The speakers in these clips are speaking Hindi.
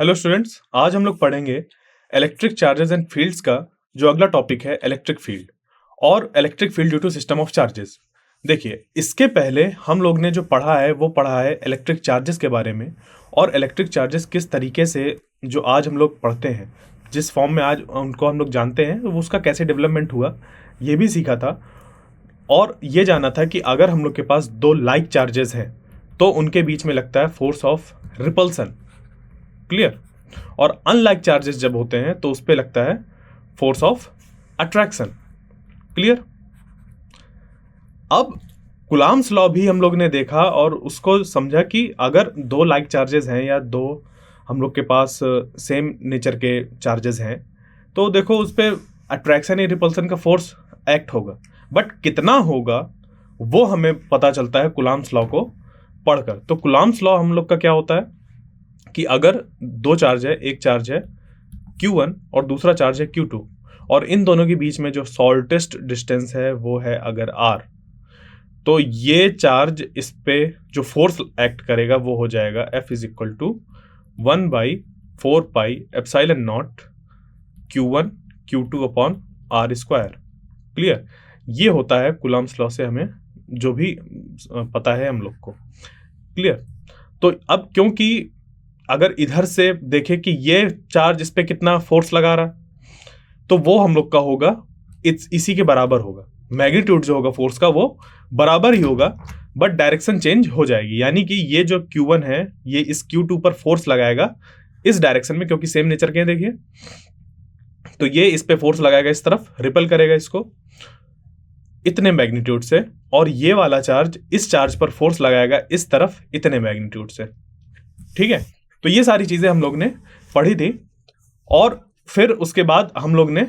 हेलो स्टूडेंट्स, आज हम लोग पढ़ेंगे इलेक्ट्रिक चार्जेस एंड फील्ड्स का जो अगला टॉपिक है इलेक्ट्रिक फील्ड और electric field due to system of charges. देखिए, इसके पहले हम लोग ने जो पढ़ा है वो पढ़ा है इलेक्ट्रिक चार्जेस के बारे में और इलेक्ट्रिक चार्जेस किस तरीके से जो आज हम लोग पढ़ते हैं, जिस फॉर्म में आज उनको हम लोग जानते हैं वो उसका कैसे डेवलपमेंट हुआ ये भी सीखा था। और ये जाना था कि अगर हम लोग के पास दो लाइक चार्जेस हैं तो उनके बीच में लगता है फोर्स ऑफ रिपल्सन। क्लियर। और अनलाइक चार्जेस जब होते हैं तो उस पे लगता है फोर्स ऑफ अट्रैक्शन। क्लियर। अब कुलाम्स लॉ भी हम लोग ने देखा और उसको समझा कि अगर दो लाइक चार्जेस हैं या दो हम लोग के पास सेम नेचर के चार्जेस हैं तो देखो उस पे अट्रैक्शन या रिपल्सन का फोर्स एक्ट होगा, बट कितना होगा वो हमें पता चलता है कुलाम्स लॉ को पढ़कर। तो कुलाम्स लॉ हम लोग का क्या होता है कि अगर दो चार्ज है, एक चार्ज है Q1 और दूसरा चार्ज है Q2 और इन दोनों के बीच में जो शॉर्टेस्ट डिस्टेंस है वो है अगर R, तो ये चार्ज इस पे जो फोर्स एक्ट करेगा वो हो जाएगा F is equal to 1/4πε0 Q1 Q2 upon R square. Clear. ये होता है कुलाम्स लॉ से हमें जो भी पता है हम लोग को। क्लियर। तो अब क्योंकि अगर इधर से देखें कि ये चार्ज इस पे कितना फोर्स लगा रहा है तो वो हम लोग का होगा इसी के बराबर होगा। मैग्नीट्यूड जो होगा फोर्स का वो बराबर ही होगा, बट डायरेक्शन चेंज हो जाएगी। यानी कि ये जो Q1 है ये इस Q2 पर फोर्स लगाएगा इस डायरेक्शन में, क्योंकि सेम नेचर के हैं। देखिए, तो ये इस पे फोर्स लगाएगा, इस तरफ रिपल करेगा इसको इतने मैग्नीट्यूड से, और ये वाला चार्ज इस चार्ज पर फोर्स लगाएगा इस तरफ इतने मैग्नीट्यूड से। ठीक है। तो ये सारी चीजें हम लोग ने पढ़ी थी और फिर उसके बाद हम लोग ने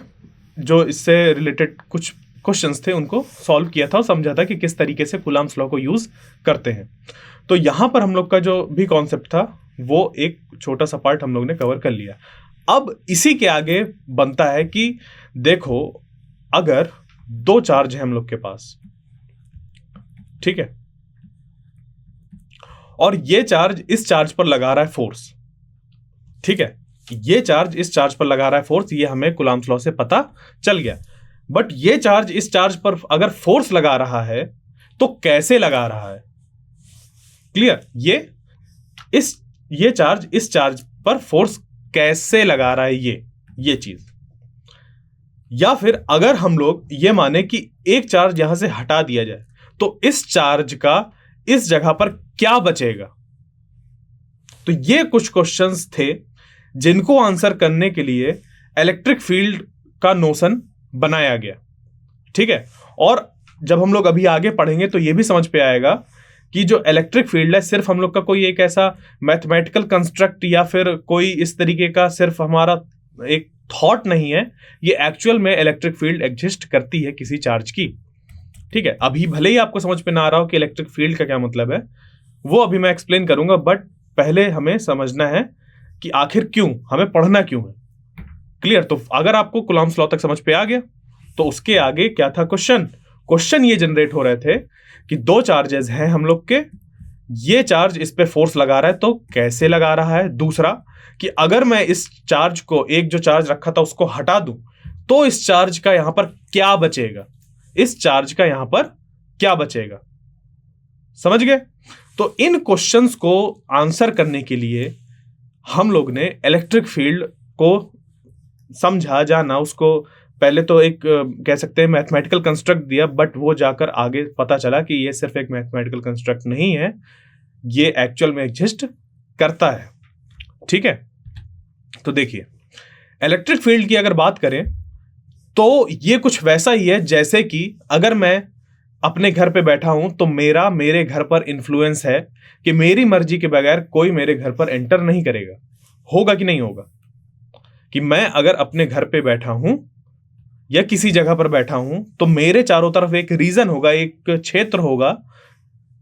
जो इससे रिलेटेड कुछ क्वेश्चंस थे उनको सॉल्व किया था और समझा था कि किस तरीके से कुलाम्स लॉ को यूज करते हैं। तो यहां पर हम लोग का जो भी कॉन्सेप्ट था वो एक छोटा सा पार्ट हम लोग ने कवर कर लिया। अब इसी के आगे बनता है कि देखो, अगर दो चार्ज है हम लोग के पास, ठीक है, और ये चार्ज इस चार्ज पर लगा रहा है फोर्स। ठीक है, ये चार्ज इस चार्ज पर लगा रहा है फोर्स, ये हमें कुलाम्स लॉ से पता चल गया। बट ये चार्ज इस चार्ज पर अगर फोर्स लगा रहा है तो कैसे लगा रहा है? क्लियर। ये चार्ज इस चार्ज पर फोर्स कैसे लगा रहा है, ये चीज। या फिर अगर हम लोग ये माने कि एक चार्ज यहां से हटा दिया जाए तो इस चार्ज का इस जगह पर क्या बचेगा? तो ये कुछ क्वेश्चंस थे जिनको आंसर करने के लिए इलेक्ट्रिक फील्ड का नोशन बनाया गया। ठीक है। और जब हम लोग अभी आगे पढ़ेंगे तो ये भी समझ पे आएगा कि जो इलेक्ट्रिक फील्ड है सिर्फ हम लोग का कोई एक ऐसा मैथमेटिकल कंस्ट्रक्ट या फिर कोई इस तरीके का सिर्फ हमारा एक थॉट नहीं है। ये एक्चुअल में इलेक्ट्रिक फील्ड एग्जिस्ट करती है किसी चार्ज की। ठीक है। अभी भले ही आपको समझ पे ना आ रहा हो कि इलेक्ट्रिक फील्ड का क्या मतलब है, वो अभी मैं एक्सप्लेन करूंगा, बट पहले हमें समझना है कि आखिर क्यों हमें पढ़ना क्यों है। क्लियर। तो अगर आपको कुलाम्स लॉ तक समझ पे आ गया तो उसके आगे क्या था क्वेश्चन ये जनरेट हो रहे थे कि दो चार्जेस हैं हम लोग के, ये चार्ज इस पे फोर्स लगा रहा है तो कैसे लगा रहा है। दूसरा कि अगर मैं इस चार्ज को, एक जो चार्ज रखा था उसको हटा दूं तो इस चार्ज का यहां पर क्या बचेगा, इस चार्ज का यहां पर क्या बचेगा। समझ गए? तो इन क्वेश्चंस को आंसर करने के लिए हम लोग ने इलेक्ट्रिक फील्ड को समझा, जाना, उसको पहले तो एक कह सकते हैं मैथमेटिकल कंस्ट्रक्ट दिया, बट वो जाकर आगे पता चला कि ये सिर्फ एक मैथमेटिकल कंस्ट्रक्ट नहीं है, ये एक्चुअल में एग्जिस्ट करता है। ठीक है। तो देखिए, इलेक्ट्रिक फील्ड की अगर बात करें तो ये कुछ वैसा ही है जैसे कि अगर मैं अपने घर पे बैठा हूं तो मेरे घर पर इन्फ्लुएंस है कि मेरी मर्जी के बगैर कोई मेरे घर पर एंटर नहीं करेगा। होगा कि नहीं होगा? कि मैं अगर अपने घर पे बैठा हूं या किसी जगह पर बैठा हूं तो मेरे चारों तरफ एक रीजन होगा, एक क्षेत्र होगा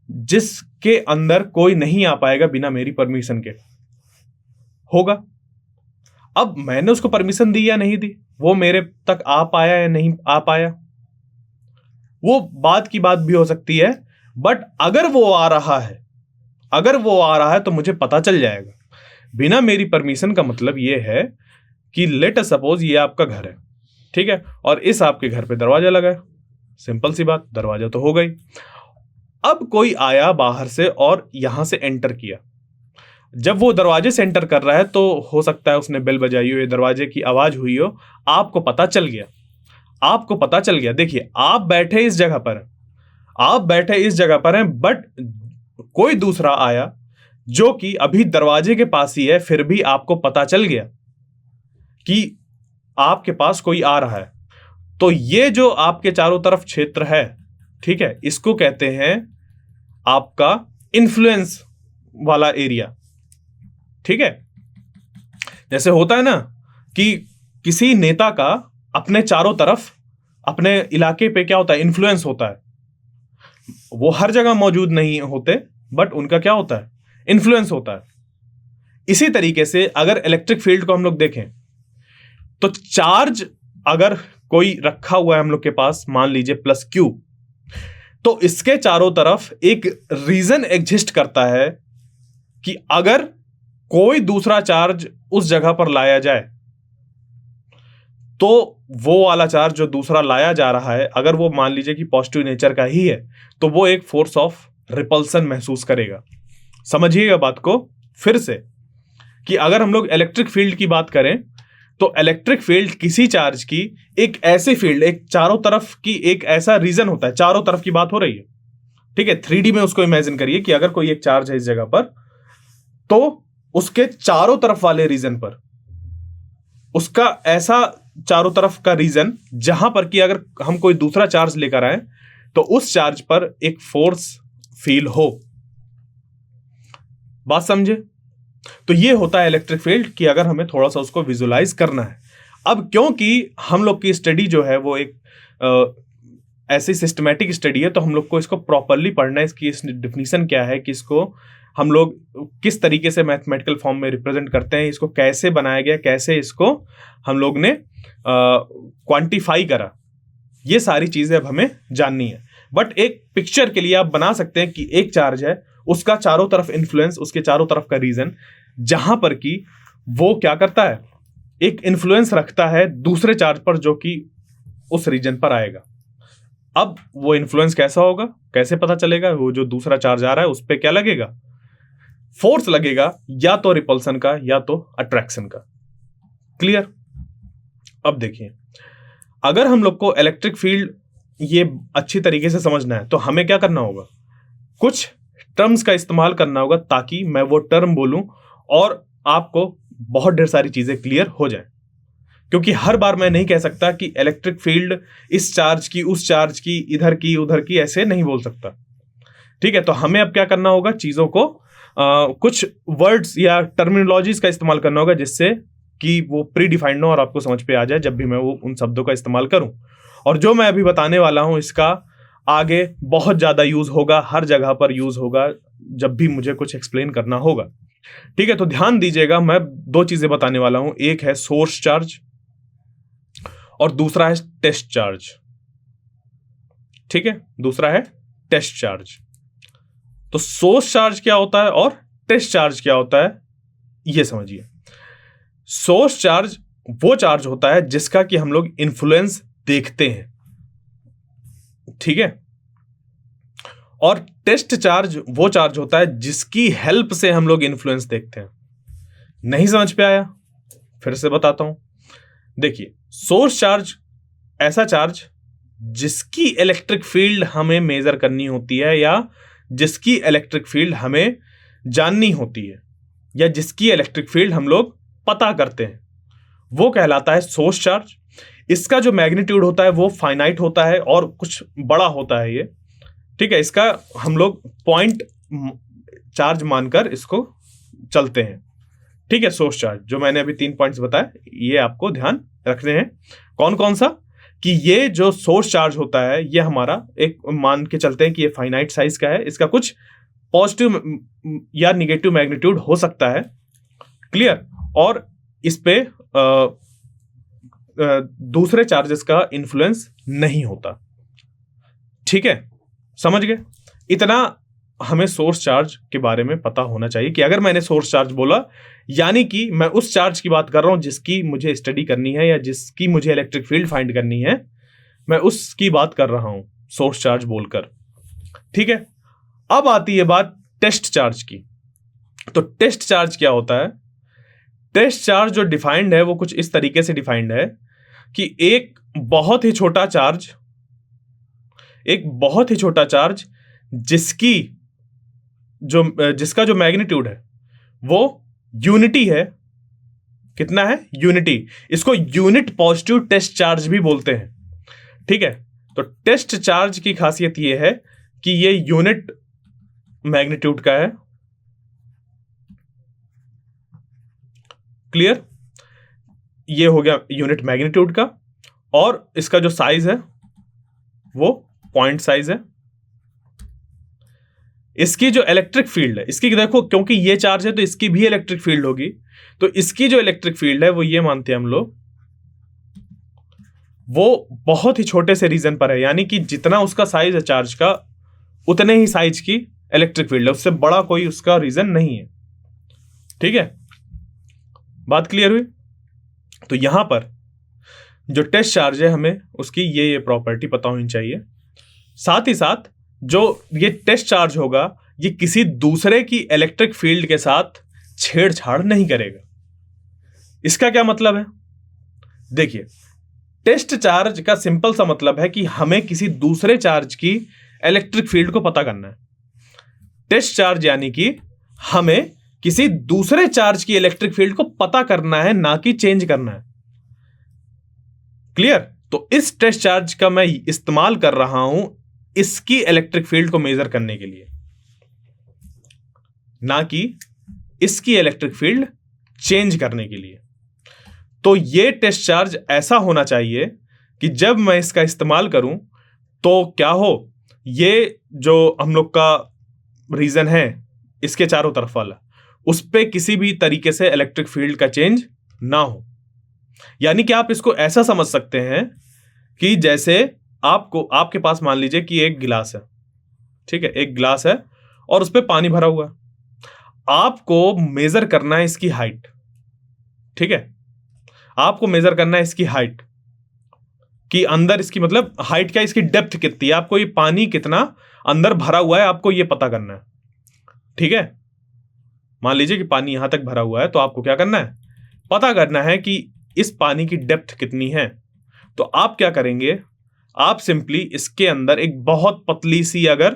जिसके अंदर कोई नहीं आ पाएगा बिना मेरी परमिशन के। होगा। अब मैंने उसको परमिशन दी या नहीं दी, वो मेरे तक आ पाया या नहीं आ पाया, वो बात की बात भी हो सकती है। बट अगर वो आ रहा है तो मुझे पता चल जाएगा। बिना मेरी परमिशन का मतलब ये है कि लेट अस सपोज ये आपका घर है, ठीक है, और इस आपके घर पे दरवाजा लगा है, सिंपल सी बात, दरवाजा तो हो गई। अब कोई आया बाहर से और यहां से एंटर किया। जब वो दरवाजे से एंटर कर रहा है तो हो सकता है उसने बेल बजाई हो, दरवाजे की आवाज हुई हो, आपको पता चल गया, आपको पता चल गया। देखिए, आप बैठे इस जगह पर, आप बैठे इस जगह पर हैं, बट कोई दूसरा आया जो कि अभी दरवाजे के पास ही है, फिर भी आपको पता चल गया कि आपके पास कोई आ रहा है। तो ये जो आपके चारों तरफ क्षेत्र है, ठीक है, इसको कहते हैं आपका इन्फ्लुएंस वाला एरिया, ठीक है। जैसे होता है ना कि किसी नेता का अपने चारों तरफ, अपने इलाके पे क्या होता है, इन्फ्लुएंस होता है। वो हर जगह मौजूद नहीं होते, बट उनका क्या होता है, इन्फ्लुएंस होता है। इसी तरीके से अगर इलेक्ट्रिक फील्ड को हम लोग देखें तो चार्ज अगर कोई रखा हुआ है हम लोग के पास, मान लीजिए प्लस क्यू, तो इसके चारों तरफ एक रीजन एग्जिस्ट करता है कि अगर कोई दूसरा चार्ज उस जगह पर लाया जाए तो वो वाला चार्ज जो दूसरा लाया जा रहा है, अगर वो मान लीजिए कि पॉजिटिव नेचर का ही है, तो वो एक फोर्स ऑफ रिपल्सन महसूस करेगा। समझिएगा बात को फिर से, कि अगर हम लोग इलेक्ट्रिक फील्ड की बात करें तो इलेक्ट्रिक फील्ड किसी चार्ज की एक ऐसी फील्ड, एक चारों तरफ की एक ऐसा रीजन होता है, चारों तरफ की बात हो रही है, ठीक है। 3D में उसको इमेजिन करिए कि अगर कोई एक चार्ज है इस जगह पर, तो उसके चारों तरफ वाले रीजन पर उसका ऐसा चारों तरफ का रीजन जहां पर कि अगर हम कोई दूसरा चार्ज लेकर आए तो उस चार्ज पर एक फोर्स फील हो। बात समझे? तो ये होता है इलेक्ट्रिक फील्ड, कि अगर हमें थोड़ा सा उसको विजुलाइज करना है। अब क्योंकि हम लोग की स्टडी जो है वो एक ऐसी सिस्टमैटिक स्टडी है, तो हम लोग को इसको प्रॉपरली पढ़ना है, इसकी डिफिनीशन क्या है, कि इसको हम लोग किस तरीके से मैथमेटिकल फॉर्म में रिप्रेजेंट करते हैं, इसको कैसे बनाया गया, कैसे इसको हम लोग ने क्वांटिफाई करा, ये सारी चीजें अब हमें जाननी है। बट एक पिक्चर के लिए आप बना सकते हैं कि एक चार्ज है, उसका चारों तरफ इन्फ्लुएंस, उसके चारों तरफ का रीजन, जहां पर कि वो क्या करता है, एक इन्फ्लुएंस रखता है दूसरे चार्ज पर जो कि उस रीजन पर आएगा। अब वो इन्फ्लुएंस कैसा होगा, कैसे पता चलेगा? वो जो दूसरा चार्ज आ रहा है उस पर क्या लगेगा, फोर्स लगेगा, या तो रिपल्सन का या तो अट्रैक्शन का। क्लियर? अब देखिए, अगर हम लोग को इलेक्ट्रिक फील्ड ये अच्छी तरीके से समझना है तो हमें क्या करना होगा, कुछ टर्म्स का इस्तेमाल करना होगा ताकि मैं वो टर्म बोलूं और आपको बहुत ढेर सारी चीजें क्लियर हो जाए। क्योंकि हर बार मैं नहीं कह सकता कि इलेक्ट्रिक फील्ड इस चार्ज की, उस चार्ज की, इधर की, उधर की, ऐसे नहीं बोल सकता, ठीक है। तो हमें अब क्या करना होगा, चीजों को कुछ वर्ड्स या टर्मिनोलॉजीज का इस्तेमाल करना होगा जिससे कि वो प्री डिफाइंड हो और आपको समझ पे आ जाए जब भी मैं वो उन शब्दों का इस्तेमाल करूं। और जो मैं अभी बताने वाला हूं इसका आगे बहुत ज्यादा यूज होगा, हर जगह पर यूज होगा जब भी मुझे कुछ एक्सप्लेन करना होगा, ठीक है। तो ध्यान दीजिएगा, मैं दो चीजें बताने वाला हूं, एक है सोर्स चार्ज और दूसरा है टेस्ट चार्ज, ठीक है, दूसरा है टेस्ट चार्ज। तो सोर्स चार्ज क्या होता है और टेस्ट चार्ज क्या होता है, यह समझिए। सोर्स चार्ज वो चार्ज होता है जिसका कि हम लोग इन्फ्लुएंस देखते हैं, ठीक है। और टेस्ट चार्ज वो चार्ज होता है जिसकी हेल्प से हम लोग इन्फ्लुएंस देखते हैं। नहीं समझ पे आया? फिर से बताता हूं। देखिए, सोर्स चार्ज ऐसा चार्ज जिसकी इलेक्ट्रिक फील्ड हमें मेजर करनी होती है, या जिसकी इलेक्ट्रिक फील्ड हमें जाननी होती है, या जिसकी इलेक्ट्रिक फील्ड हम लोग पता करते हैं, वो कहलाता है सोर्स चार्ज। इसका जो मैग्नीट्यूड होता है वो फाइनाइट होता है और कुछ बड़ा होता है ये, ठीक है। इसका हम लोग पॉइंट चार्ज मानकर इसको चलते हैं, ठीक है। सोर्स चार्ज जो मैंने अभी 3 पॉइंट्स बताए, ये आपको ध्यान रखने हैं। कौन कौन सा? कि ये जो सोर्स चार्ज होता है ये हमारा एक मान के चलते हैं कि ये फाइनाइट साइज का है, इसका कुछ पॉजिटिव या निगेटिव मैग्नीट्यूड हो सकता है, क्लियर। और इस पे दूसरे चार्जेस का इन्फ्लुएंस नहीं होता, ठीक है। समझ गए? इतना हमें सोर्स चार्ज के बारे में पता होना चाहिए कि अगर मैंने सोर्स चार्ज बोला यानी कि मैं उस चार्ज की बात कर रहा हूं जिसकी मुझे स्टडी करनी है या जिसकी मुझे इलेक्ट्रिक फील्ड फाइंड करनी है, मैं उसकी बात कर रहा हूं सोर्स चार्ज बोलकर। ठीक है, अब आती है बात टेस्ट चार्ज की। तो टेस्ट चार्ज क्या होता है? टेस्ट चार्ज जो डिफाइंड है वो कुछ इस तरीके से डिफाइंड है कि एक बहुत ही छोटा चार्ज जिसका जो मैग्नीट्यूड है वो यूनिटी है। कितना है? यूनिटी। इसको यूनिट पॉजिटिव टेस्ट चार्ज भी बोलते हैं। ठीक है, तो टेस्ट चार्ज की खासियत ये है कि ये यूनिट मैग्नीट्यूड का है। क्लियर? ये हो गया यूनिट मैग्नीट्यूड का, और इसका जो साइज है वो पॉइंट साइज है। इसकी जो इलेक्ट्रिक फील्ड है, इसकी देखो, क्योंकि ये चार्ज है तो इसकी भी इलेक्ट्रिक फील्ड होगी, तो इसकी जो इलेक्ट्रिक फील्ड है वो ये मानते हैं हम लोग वो बहुत ही छोटे से रीजन पर है, यानी कि जितना उसका साइज है चार्ज का उतने ही साइज की इलेक्ट्रिक फील्ड है, उससे बड़ा कोई उसका रीजन नहीं है। ठीक है, बात क्लियर हुई? तो यहां पर जो टेस्ट चार्ज है हमें उसकी ये प्रॉपर्टी पता होनी चाहिए। साथ ही साथ जो ये टेस्ट चार्ज होगा ये किसी दूसरे की इलेक्ट्रिक फील्ड के साथ छेड़छाड़ नहीं करेगा। इसका क्या मतलब है? देखिए, टेस्ट चार्ज का सिंपल सा मतलब है कि हमें किसी दूसरे चार्ज की इलेक्ट्रिक फील्ड को पता करना है। टेस्ट चार्ज यानी कि हमें किसी दूसरे चार्ज की इलेक्ट्रिक फील्ड को पता करना है, ना कि चेंज करना है। क्लियर? तो इस टेस्ट चार्ज का मैं इस्तेमाल कर रहा हूं इसकी इलेक्ट्रिक फील्ड को मेजर करने के लिए, ना कि इसकी इलेक्ट्रिक फील्ड चेंज करने के लिए। तो ये टेस्ट चार्ज ऐसा होना चाहिए कि जब मैं इसका इस्तेमाल करूं तो क्या हो, ये जो हम लोग का रीजन है इसके चारों तरफ वाला, उस पे किसी भी तरीके से इलेक्ट्रिक फील्ड का चेंज ना हो। यानी कि आप इसको ऐसा समझ सकते हैं कि जैसे आपके पास मान लीजिए कि एक गिलास है। ठीक है, एक गिलास है और उस पे पानी भरा हुआ है। आपको मेजर करना है इसकी हाइट। ठीक है, आपको मेजर करना है इसकी हाइट कि अंदर इसकी मतलब हाइट क्या, इसकी डेप्थ कितनी है, आपको ये पानी कितना अंदर भरा हुआ है आपको ये पता करना है। ठीक है, मान लीजिए कि पानी यहां तक भरा हुआ है, तो आपको क्या करना है, पता करना है कि इस पानी की डेप्थ कितनी है। तो आप क्या करेंगे, आप सिंपली इसके अंदर एक बहुत पतली सी अगर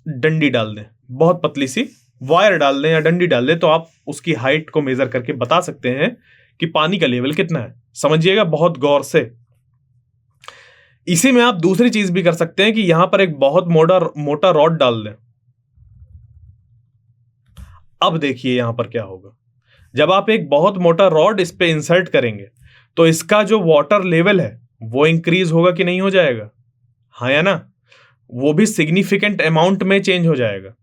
डंडी डाल दें, बहुत पतली सी वायर डाल दें या डंडी डाल दें, तो आप उसकी हाइट को मेजर करके बता सकते हैं कि पानी का लेवल कितना है। समझिएगा बहुत गौर से। इसी में आप दूसरी चीज भी कर सकते हैं कि यहां पर एक बहुत मोटा रॉड डाल दें। अब देखिए यहां पर क्या होगा, जब आप एक बहुत मोटा रॉड इस पे इंसर्ट करेंगे तो इसका जो वाटर लेवल है वो इंक्रीज होगा कि नहीं हो जाएगा? हाँ या ना? वो भी सिग्निफिकेंट अमाउंट में चेंज हो जाएगा।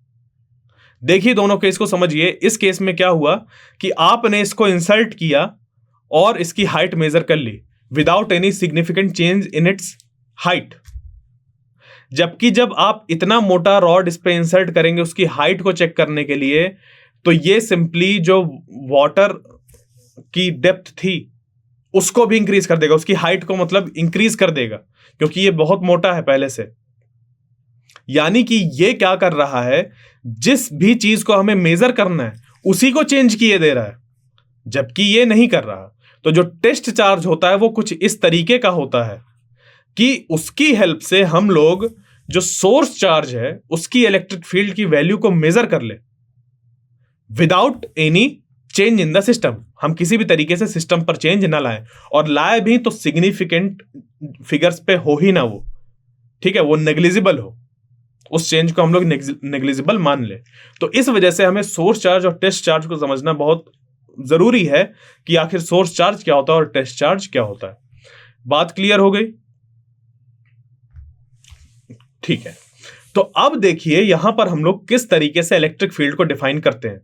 देखिए दोनों केस को समझिए। इस केस में क्या हुआ कि आपने इसको इंसर्ट किया और इसकी हाइट मेजर कर ली without any significant change in its height, जबकि जब आप इतना मोटा रॉड इस पे इंसर्ट करेंगे उसकी हाइट को चेक करने के लिए, तो ये सिंपली जो वाटर की डेप्थ थी उसको भी इंक्रीज कर देगा, उसकी हाइट को मतलब इंक्रीज कर देगा, क्योंकि ये बहुत मोटा है पहले से। यानी कि ये क्या कर रहा है, जिस भी चीज को हमें मेजर करना है उसी को चेंज किए दे रहा है, जबकि ये नहीं कर रहा। तो जो टेस्ट चार्ज होता है वो कुछ इस तरीके का होता है कि उसकी हेल्प से हम लोग जो सोर्स चार्ज है उसकी इलेक्ट्रिक फील्ड की वैल्यू को मेजर कर ले without any change in the system. हम किसी भी तरीके से सिस्टम पर चेंज ना लाएं, और लाए भी तो सिग्निफिकेंट फिगर्स पे हो ही ना वो। ठीक है, वो नेग्लिजिबल हो, उस चेंज को हम लोग नेग्लिजिबल मान ले। तो इस वजह से हमें सोर्स चार्ज और टेस्ट चार्ज को समझना बहुत जरूरी है कि आखिर सोर्स चार्ज क्या होता है और टेस्ट चार्ज क्या होता है। बात क्लियर हो गई? ठीक है, तो अब देखिए यहां पर हम लोग किस तरीके से इलेक्ट्रिक फील्ड को डिफाइन करते हैं।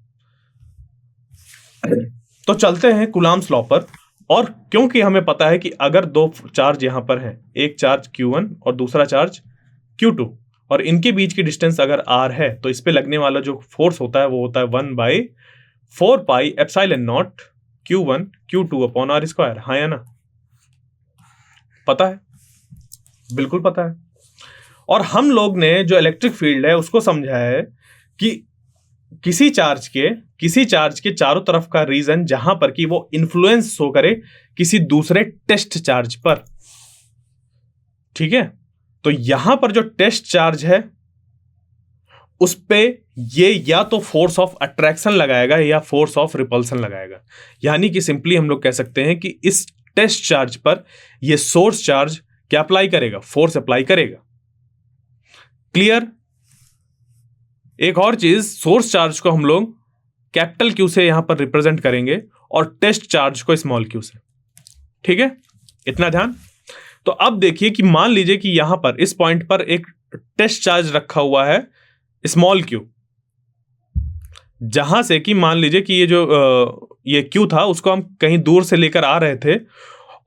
तो चलते हैं कूलॉम्स लॉ पर। और क्योंकि हमें पता है कि अगर दो चार्ज यहां पर हैं, एक चार्ज Q1 और दूसरा चार्ज Q2, और इनके बीच की डिस्टेंस अगर r है तो इस पे लगने वाला जो फोर्स होता है वो होता है 1/4 pi epsilon naught Q1 Q2 upon r square. हाँ या ना? पता है, बिल्कुल पता है। और हम लोग ने जो इलेक्ट्रिक फील्ड है उसको समझा है कि किसी चार्ज के चारों तरफ का रीजन जहां पर कि वो इन्फ्लुएंस शो करे किसी दूसरे टेस्ट चार्ज पर। ठीक है, तो यहां पर जो टेस्ट चार्ज है उस पे ये या तो फोर्स ऑफ अट्रैक्शन लगाएगा या फोर्स ऑफ रिपल्सन लगाएगा। यानी कि सिंपली हम लोग कह सकते हैं कि इस टेस्ट चार्ज पर ये सोर्स चार्ज क्या अप्लाई करेगा? फोर्स अप्लाई करेगा। क्लियर? एक और चीज, सोर्स चार्ज को हम लोग कैपिटल क्यू से यहां पर रिप्रेजेंट करेंगे और टेस्ट चार्ज को स्मॉल क्यू से। ठीक है, इतना ध्यान। तो अब देखिए कि मान लीजिए कि यहां पर इस पॉइंट पर एक टेस्ट चार्ज रखा हुआ है स्मॉल क्यू, जहां से कि मान लीजिए कि ये क्यू था उसको हम कहीं दूर से लेकर आ रहे थे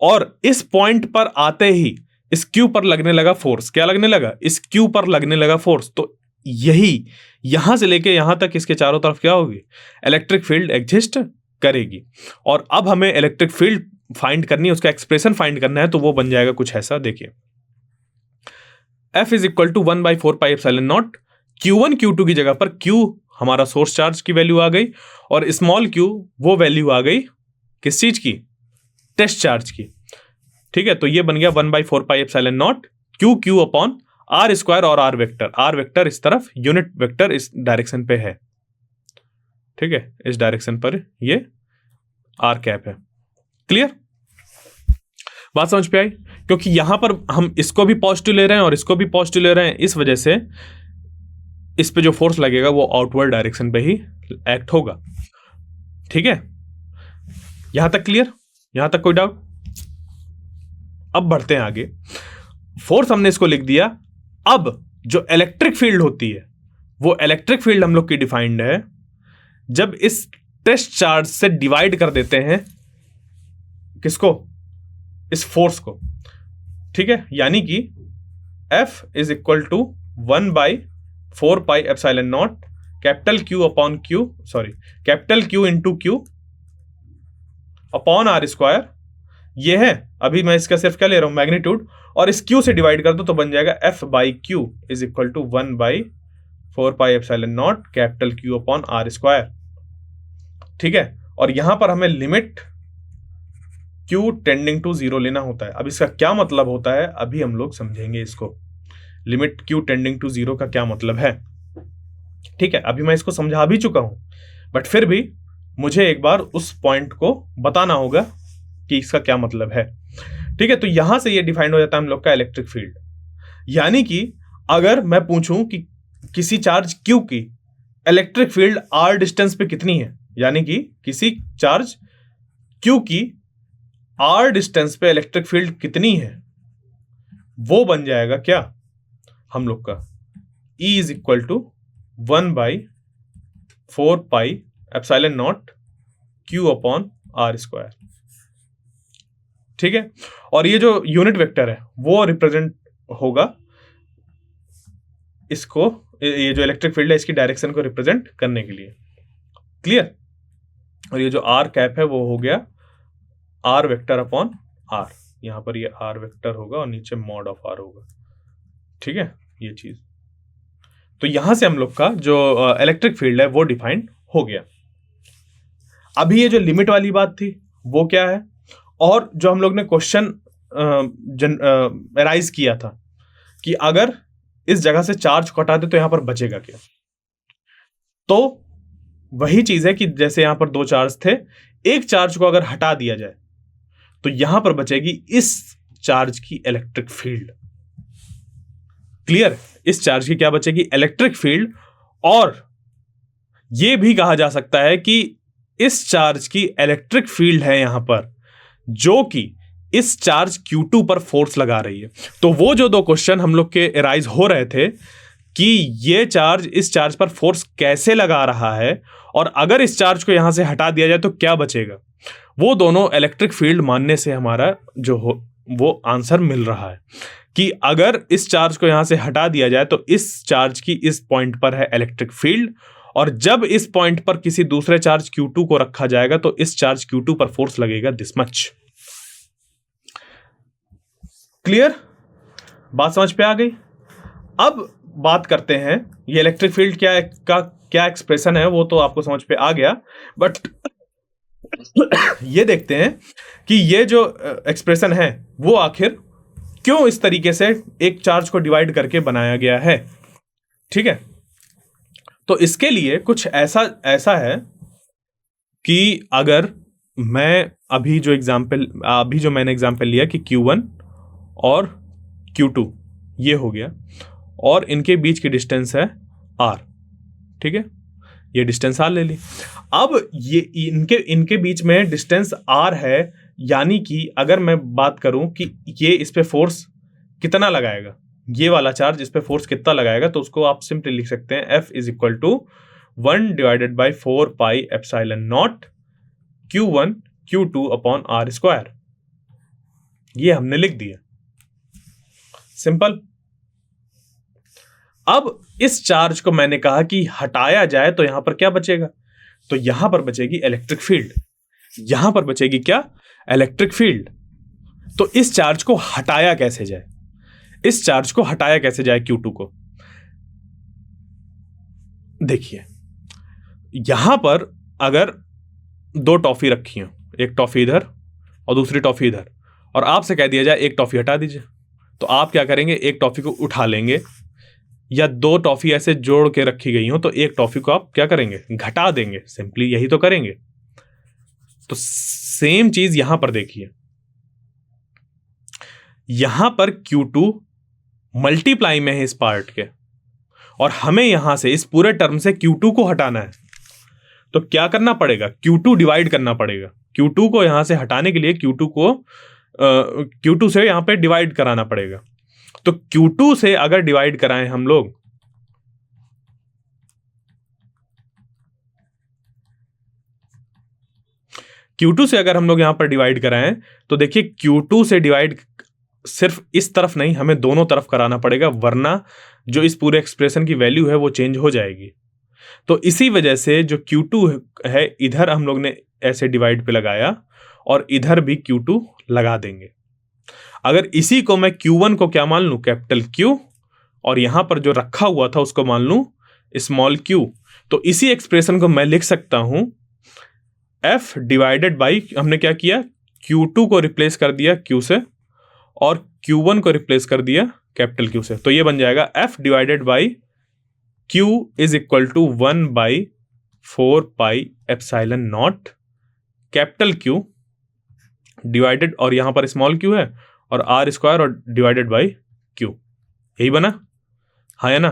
और इस पॉइंट पर आते ही इस क्यू पर लगने लगा फोर्स। क्या लगने लगा? इस क्यू पर लगने लगा फोर्स। तो यही यहां से लेके यहां तक इसके चारों तरफ क्या होगी? इलेक्ट्रिक फील्ड एग्जिस्ट करेगी। और अब हमें इलेक्ट्रिक फील्ड फाइंड करनी है, उसका एक्सप्रेशन फाइंड करना है, तो वो बन जाएगा कुछ ऐसा। देखिए, F is equal to 1/4 pi epsilon naught Q1 Q2 की जगह पर Q हमारा सोर्स चार्ज की वैल्यू आ गई और स्मॉल q वो वैल्यू आ गई किस चीज की? टेस्ट चार्ज की। ठीक है, तो ये बन गया 1/4 pi epsilon naught Q upon r square और r वेक्टर इस तरफ, यूनिट वेक्टर इस डायरेक्शन पे है। ठीक है, इस डायरेक्शन पर ये r कैप है। क्लियर? बात समझ पे आई? क्योंकि यहां पर हम इसको भी पॉजिटिव ले रहे हैं और इसको भी पॉजिटिव ले रहे हैं, इस वजह से इस पे जो फोर्स लगेगा वो आउटवर्ड डायरेक्शन पे ही एक्ट होगा। ठीक है, यहां तक क्लियर? यहां तक कोई डाउट? अब बढ़ते हैं आगे। फोर्स हमने इसको लिख दिया। अब जो इलेक्ट्रिक फील्ड होती है वो इलेक्ट्रिक फील्ड हम लोग की डिफाइंड है जब इस टेस्ट चार्ज से डिवाइड कर देते हैं किसको? इस फोर्स को। ठीक है, यानी कि F is equal to 1/4 pi epsilon naught capital Q into Q upon r square. ये है, अभी मैं इसका सिर्फ क्या ले रहा हूं? मैग्नीट्यूड। और इस Q से डिवाइड कर दो तो बन जाएगा F/Q is equal to 1/4 pi epsilon naught capital Q upon r square. ठीक है, और यहां पर हमें लिमिट Q टेंडिंग टू 0 लेना होता है। अब इसका क्या मतलब होता है अभी हम लोग समझेंगे इसको। लिमिट Q टेंडिंग टू 0 का क्या मतलब है? ठीक है, अभी मैं इसको समझा भी चुका हूं, बट फिर भी मुझे एक बार उस पॉइंट को बताना होगा कि इसका क्या मतलब है। ठीक है, तो यहां से ये डिफाइंड हो जाता है हम लोग का इलेक्ट्रिक फील्ड। यानी कि अगर मैं पूछूं कि किसी चार्ज Q की इलेक्ट्रिक फील्ड r डिस्टेंस पे कितनी है, यानी कि किसी चार्ज Q की r डिस्टेंस पे इलेक्ट्रिक फील्ड कितनी है, वो बन जाएगा क्या हम लोग का? E is equal to 1/4 pi epsilon naught Q upon r square. ठीक है, और ये जो यूनिट वेक्टर है वो रिप्रेजेंट होगा इसको, ये जो इलेक्ट्रिक फील्ड है इसकी डायरेक्शन को रिप्रेजेंट करने के लिए। क्लियर? और ये जो r कैप है वो हो गया r वेक्टर अपॉन r। यहां पर ये r वेक्टर होगा और नीचे मॉड ऑफ r होगा। ठीक है, ये चीज। तो यहां से हम लोग का जो इलेक्ट्रिक फील्ड है वो डिफाइंड हो गया। अभी ये जो लिमिट वाली बात थी वो क्या है, और जो हम लोग ने क्वेश्चन राइज किया था कि अगर इस जगह से चार्ज को हटा दे तो यहां पर बचेगा क्या, तो वही चीज है कि जैसे यहां पर दो चार्ज थे, एक चार्ज को अगर हटा दिया जाए तो यहां पर बचेगी इस चार्ज की इलेक्ट्रिक फील्ड। क्लियर? इस चार्ज की क्या बचेगी? Electric field. और यह भी कहा जा सकता है कि इस चार्ज की इलेक्ट्रिक फील्ड है यहां पर जो कि इस चार्ज Q2 पर फोर्स लगा रही है। तो वो जो दो क्वेश्चन हम लोग के राइज हो रहे थे कि ये चार्ज इस चार्ज पर फोर्स कैसे लगा रहा है और अगर इस चार्ज को यहां से हटा दिया जाए तो क्या बचेगा, वो दोनों इलेक्ट्रिक फील्ड मानने से हमारा जो हो वो आंसर मिल रहा है कि अगर इस चार्ज को यहां से हटा दिया जाए तो इस चार्ज की इस पॉइंट पर है इलेक्ट्रिक फील्ड, और जब इस पॉइंट पर किसी दूसरे चार्ज Q2 को रखा जाएगा तो इस चार्ज Q2 पर फोर्स लगेगा दिस मच। क्लियर? बात समझ पे आ गई? अब बात करते हैं ये इलेक्ट्रिक फील्ड क्या एक्सप्रेशन है, वो तो आपको समझ पे आ गया, बट ये देखते हैं कि ये जो एक्सप्रेशन है वो आखिर क्यों इस तरीके से एक चार्ज को डिवाइड करके बनाया गया है। ठीक है, तो इसके लिए कुछ ऐसा है कि अगर मैं अभी जो मैंने एग्जांपल लिया कि Q1 और Q2 ये हो गया, और इनके बीच की डिस्टेंस है R। ठीक है, ये डिस्टेंस R ले ली। अब ये इनके बीच में डिस्टेंस R है, यानी कि अगर मैं बात करूं कि ये इस पे फोर्स कितना लगाएगा, ये वाला चार्ज इस पे फोर्स कितना लगाएगा, तो उसको आप सिंपली लिख सकते हैं F is equal to 1 divided by 4 pi epsilon naught Q1 Q2 upon R square. ये हमने लिख दिया, सिंपल। अब इस चार्ज को मैंने कहा कि हटाया जाए तो यहां पर क्या बचेगा, तो यहां पर बचेगी इलेक्ट्रिक फील्ड। यहां पर बचेगी क्या, इलेक्ट्रिक फील्ड। तो इस चार्ज को हटाया कैसे जाए, इस चार्ज को हटाया कैसे जाए Q2 को। देखिए यहां पर अगर दो टॉफी रखी हो, एक टॉफी इधर और दूसरी टॉफी इधर, और आपसे कह दिया जाए एक टॉफी हटा दीजिए, तो आप क्या करेंगे, एक टॉफी को उठा लेंगे, या दो टॉफी ऐसे जोड़ के रखी गई हो तो एक टॉफी को आप क्या करेंगे, घटा देंगे, सिंपली यही तो करेंगे। तो सेम चीज यहां पर देखिए, यहां पर Q2 मल्टीप्लाई में है इस पार्ट के, और हमें यहां से इस पूरे टर्म से Q2 को हटाना है, तो क्या करना पड़ेगा, Q2 डिवाइड करना पड़ेगा। Q2 को यहां से हटाने के लिए Q2 से यहां पे डिवाइड कराना पड़ेगा। तो Q2 से अगर डिवाइड कराएं हम लोग, Q2 से अगर हम लोग यहां पर डिवाइड कराएं तो देखिए Q2 से डिवाइड सिर्फ इस तरफ नहीं, हमें दोनों तरफ कराना पड़ेगा, वरना जो इस पूरे एक्सप्रेशन की वैल्यू है वो चेंज हो जाएगी। तो इसी वजह से जो Q2 है इधर हम लोग ने ऐसे डिवाइड पे लगाया, और इधर भी Q2 लगा देंगे। अगर इसी को मैं Q1 को क्या मान लूं, कैपिटल Q, और यहां पर जो रखा हुआ था उसको मान लूं स्मॉल q, तो इसी एक्सप्रेशन को मैं लिख सकता हूं F डिवाइडेड बाई, हमने क्या किया, Q2 को रिप्लेस कर दिया Q से, और Q1 को रिप्लेस कर दिया कैपिटल Q से। तो ये बन जाएगा F divided by Q is equal to 1 by 4 pi epsilon naught capital Q divided, और यहां पर स्मॉल q है, और R स्क्वायर और डिवाइडेड बाई Q। यही बना, हाँ है ना।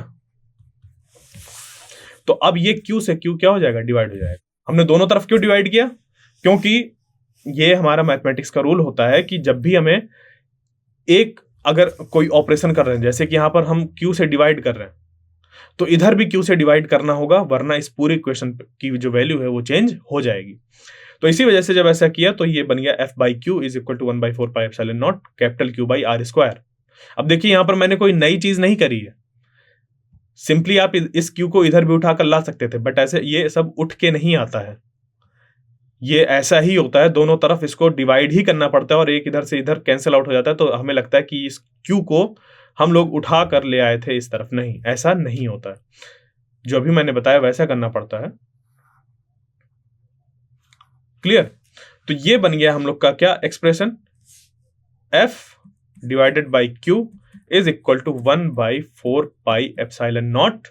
तो अब ये Q से Q क्या हो जाएगा, डिवाइड हो जाएगा। हमने दोनों तरफ क्यों डिवाइड किया, क्योंकि ये हमारा मैथमेटिक्स का रूल होता है कि जब भी हमें एक अगर कोई ऑपरेशन कर रहे हैं, जैसे कि यहां पर हम Q से डिवाइड कर रहे हैं, तो इधर भी Q से डिवाइड करना होगा, वरना इस पूरे इक्वेशन की जो वैल्यू है वो चेंज हो जाएगी। तो इसी वजह से जब ऐसा किया तो ये बन गया F by Q is equal to 1 by 4 pi epsilon naught capital Q by R square. अब देखिए यहां पर मैंने कोई नई चीज नहीं करी है, सिंपली आप इस Q को इधर भी उठाकर ला सकते थे, बट ऐसे ये सब उठ के नहीं आता है, ये ऐसा ही होता है, दोनों तरफ इसको डिवाइड ही करना पड़ता है, और एक इधर से इधर कैंसिल आउट हो जाता है। तो हमें लगता है कि इस Q को हम लोग उठा कर ले आए थे इस तरफ, नहीं, ऐसा नहीं होता है। जो अभी मैंने बताया वैसा करना पड़ता है। क्लियर? तो ये बन गया हम लोग का क्या expression, F divided by Q is equal to 1 by 4 pi epsilon naught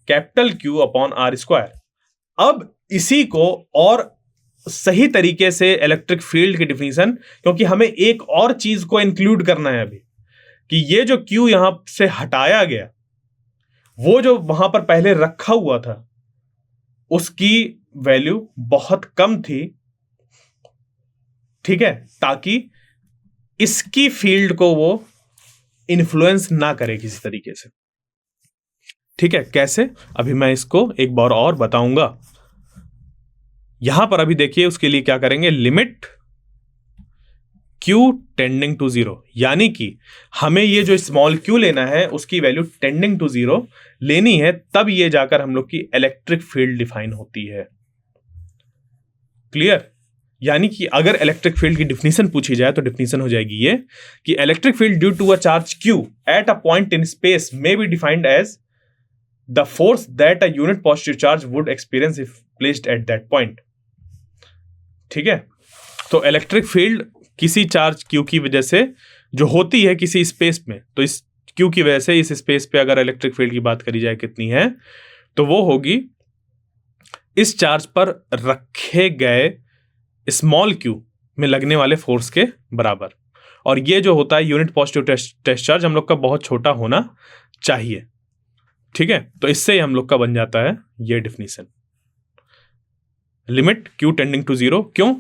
capital Q upon R square. अब इसी को और सही तरीके से इलेक्ट्रिक फील्ड की डिफिनीशन, क्योंकि हमें एक और चीज को इंक्लूड करना है अभी, कि ये जो Q यहां से हटाया गया, वो जो वहां पर पहले रखा हुआ था उसकी वैल्यू बहुत कम थी, ठीक है, ताकि इसकी फील्ड को वो इन्फ्लुएंस ना करे किसी तरीके से। ठीक है, कैसे, अभी मैं इसको एक बार और बताऊंगा। यहां पर अभी देखिए उसके लिए क्या करेंगे, limit q tending to zero, यानी कि हमें ये जो स्मॉल क्यू लेना है उसकी वैल्यू टेंडिंग टू जीरो लेनी है, तब ये जाकर हम लोग की इलेक्ट्रिक फील्ड डिफाइन होती है। क्लियर? यानी कि अगर इलेक्ट्रिक फील्ड की डिफिनीशन पूछी जाए तो डिफिनीशन हो जाएगी ये कि electric field due to a charge q at a point in space may be defined as the force that a unit positive charge would experience if placed at that point. ठीक है, तो इलेक्ट्रिक फील्ड किसी चार्ज क्यू की वजह से जो होती है किसी स्पेस में, तो इस क्यू की वजह से इस स्पेस पे अगर इलेक्ट्रिक फील्ड की बात करी जाए कितनी है, तो वो होगी इस चार्ज पर रखे गए स्मॉल क्यू में लगने वाले फोर्स के बराबर। और ये जो होता है यूनिट पॉजिटिव टेस्ट चार्ज हम लोग का बहुत छोटा होना चाहिए। ठीक है, तो इससे ही हम लोग का बन जाता है ये definition, limit q tending to zero. क्यों?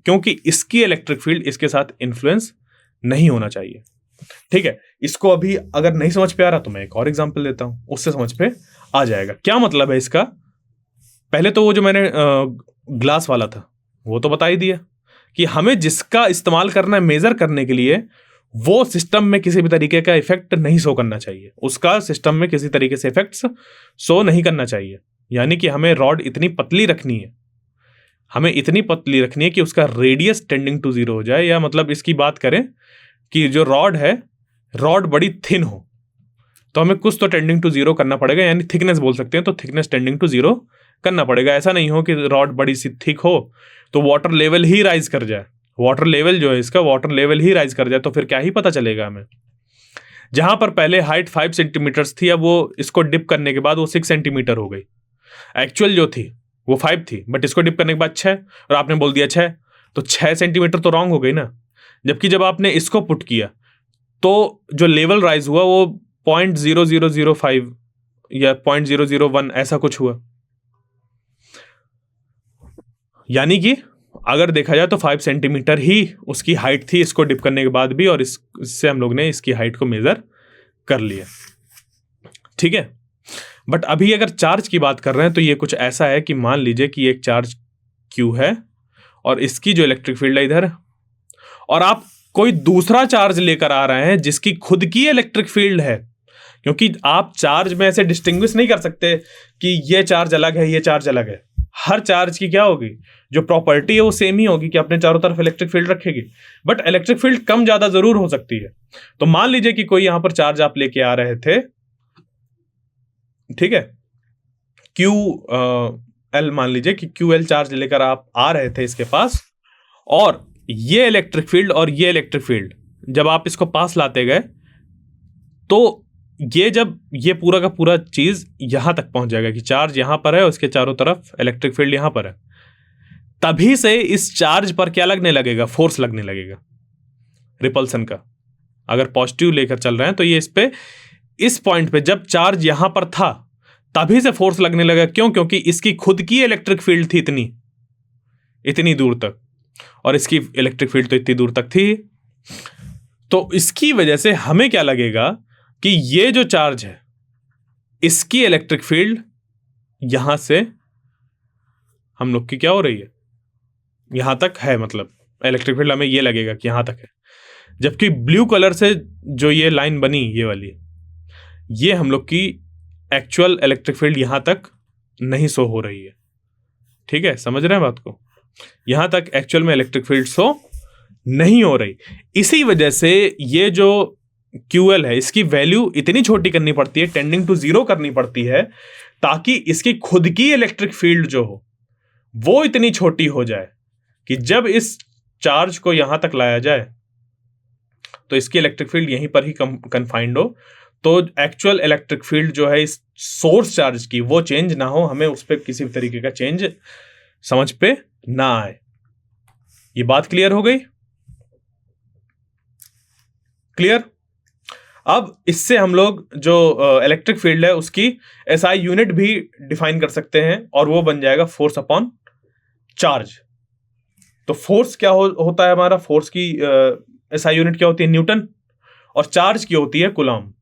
क्योंकि इसकी इलेक्ट्रिक फील्ड इसके साथ इन्फ्लुएंस नहीं होना चाहिए। ठीक है, इसको अभी अगर नहीं समझ पे आ रहा तो मैं एक और एग्जांपल देता हूं, उससे समझ पे आ जाएगा। क्या मतलब है इसका? पहले तो वो जो मैंने ग्लास वाला था वो तो बता ही दिया कि हमें जिसका इस्तेमाल करना है मेजर करने के लिए, वो सिस्टम में किसी भी तरीके का इफेक्ट नहीं शो करना चाहिए, उसका सिस्टम में किसी तरीके से इफेक्ट्स शो नहीं करना चाहिए। यानी कि हमें रॉड इतनी पतली रखनी है, हमें इतनी पतली रखनी है कि उसका रेडियस टेंडिंग टू जीरो हो जाए, या मतलब इसकी बात करें कि जो रॉड है, रॉड बड़ी थिन हो, तो हमें कुछ तो टेंडिंग टू जीरो करना पड़ेगा, यानी थिकनेस बोल सकते हैं, तो थिकनेस टेंडिंग टू जीरो करना पड़ेगा। ऐसा नहीं हो कि रॉड बड़ी सी थिक हो तो वाटर लेवल ही राइज कर जाए, वाटर लेवल जो है इसका वाटर लेवल ही राइज कर जाए, तो फिर क्या ही पता चलेगा हमें। जहां पर पहले हाइट 5 सेंटीमीटर थी, अब वो इसको डिप करने के बाद वो 6 सेंटीमीटर हो गई। एक्चुअल जो थी वो 5 थी, बट इसको डिप करने के बाद 6, और आपने बोल दिया 6, तो 6 सेंटीमीटर तो रॉन्ग हो गई ना। जबकि जब आपने इसको पुट किया तो जो लेवल राइज हुआ वो 0.0005 या 0.001 ऐसा कुछ हुआ। यानी कि अगर देखा जाए तो 5 सेंटीमीटर ही उसकी हाइट थी इसको डिप करने के बाद भी, और इससे हम लोग ने इसकी हाइट को मेजर कर लिया। ठीक है, बट अभी अगर चार्ज की बात कर रहे हैं तो ये कुछ ऐसा है कि मान लीजिए कि एक चार्ज क्यू है और इसकी जो इलेक्ट्रिक फील्ड है इधर, और आप कोई दूसरा चार्ज लेकर आ रहे हैं जिसकी खुद की इलेक्ट्रिक फील्ड है, क्योंकि आप चार्ज में ऐसे डिस्टिंग्विश नहीं कर सकते कि ये चार्ज अलग है ये चार्ज अलग है। हर चार्ज की क्या होगी, जो प्रॉपर्टी है वो सेम ही होगी कि अपने चारों तरफ इलेक्ट्रिक फील्ड रखेगी, बट इलेक्ट्रिक फील्ड कम ज्यादा जरूर हो सकती है। तो मान लीजिए कि कोई यहां पर चार्ज आप लेके आ रहे थे, ठीक है, क्यू एल, मान लीजिए कि क्यू एल चार्ज लेकर आप आ रहे थे इसके पास, और ये इलेक्ट्रिक फील्ड और ये इलेक्ट्रिक फील्ड जब आप इसको पास लाते गए, तो ये जब ये पूरा का पूरा चीज यहां तक पहुंच जाएगा कि चार्ज यहां पर है और उसके चारों तरफ इलेक्ट्रिक फील्ड यहां पर है, तभी से इस चार्ज पर क्या लगने लगेगा, फोर्स लगने लगेगा रिपल्सन का। अगर पॉजिटिव लेकर चल रहे हैं तो ये इस पे, इस पॉइंट पे जब चार्ज यहां पर था तभी से फोर्स लगने लगा। क्यों? क्योंकि इसकी खुद की इलेक्ट्रिक फील्ड थी इतनी दूर तक, और इसकी इलेक्ट्रिक फील्ड तो इतनी दूर तक थी। तो इसकी वजह से हमें क्या लगेगा कि ये जो चार्ज है इसकी इलेक्ट्रिक फील्ड यहां से हम लोग की क्या हो रही है, यहां तक है, मतलब इलेक्ट्रिक फील्ड हमें ये लगेगा कि यहां तक है। जबकि ब्लू कलर से जो ये लाइन बनी ये वाली, ये हम लोग की एक्चुअल इलेक्ट्रिक फील्ड यहां तक नहीं शो हो रही है। ठीक है, समझ रहे हैं बात को? यहां तक एक्चुअल में इलेक्ट्रिक फील्ड शो नहीं हो रही। इसी वजह से ये जो QL है इसकी वैल्यू इतनी छोटी करनी पड़ती है, टेंडिंग टू जीरो करनी पड़ती है, ताकि इसकी खुद की इलेक्ट्रिक फील्ड जो हो वो इतनी छोटी हो जाए कि जब इस चार्ज को यहां तक लाया जाए तो इसकी इलेक्ट्रिक फील्ड यहीं पर ही कन्फाइंड हो, तो एक्चुअल इलेक्ट्रिक फील्ड जो है इस सोर्स चार्ज की वो चेंज ना हो, हमें उस पर किसी भी तरीके का चेंज समझ पे ना आए। ये बात क्लियर हो गई? क्लियर? अब इससे हम लोग जो इलेक्ट्रिक फील्ड है उसकी SI यूनिट भी डिफाइन कर सकते हैं, और वो बन जाएगा फोर्स अपॉन चार्ज। तो फोर्स क्या होता है हमारा, फोर्स की SI यूनिट क्या होती है, न्यूटन, और चार्ज की होती है कूलॉम।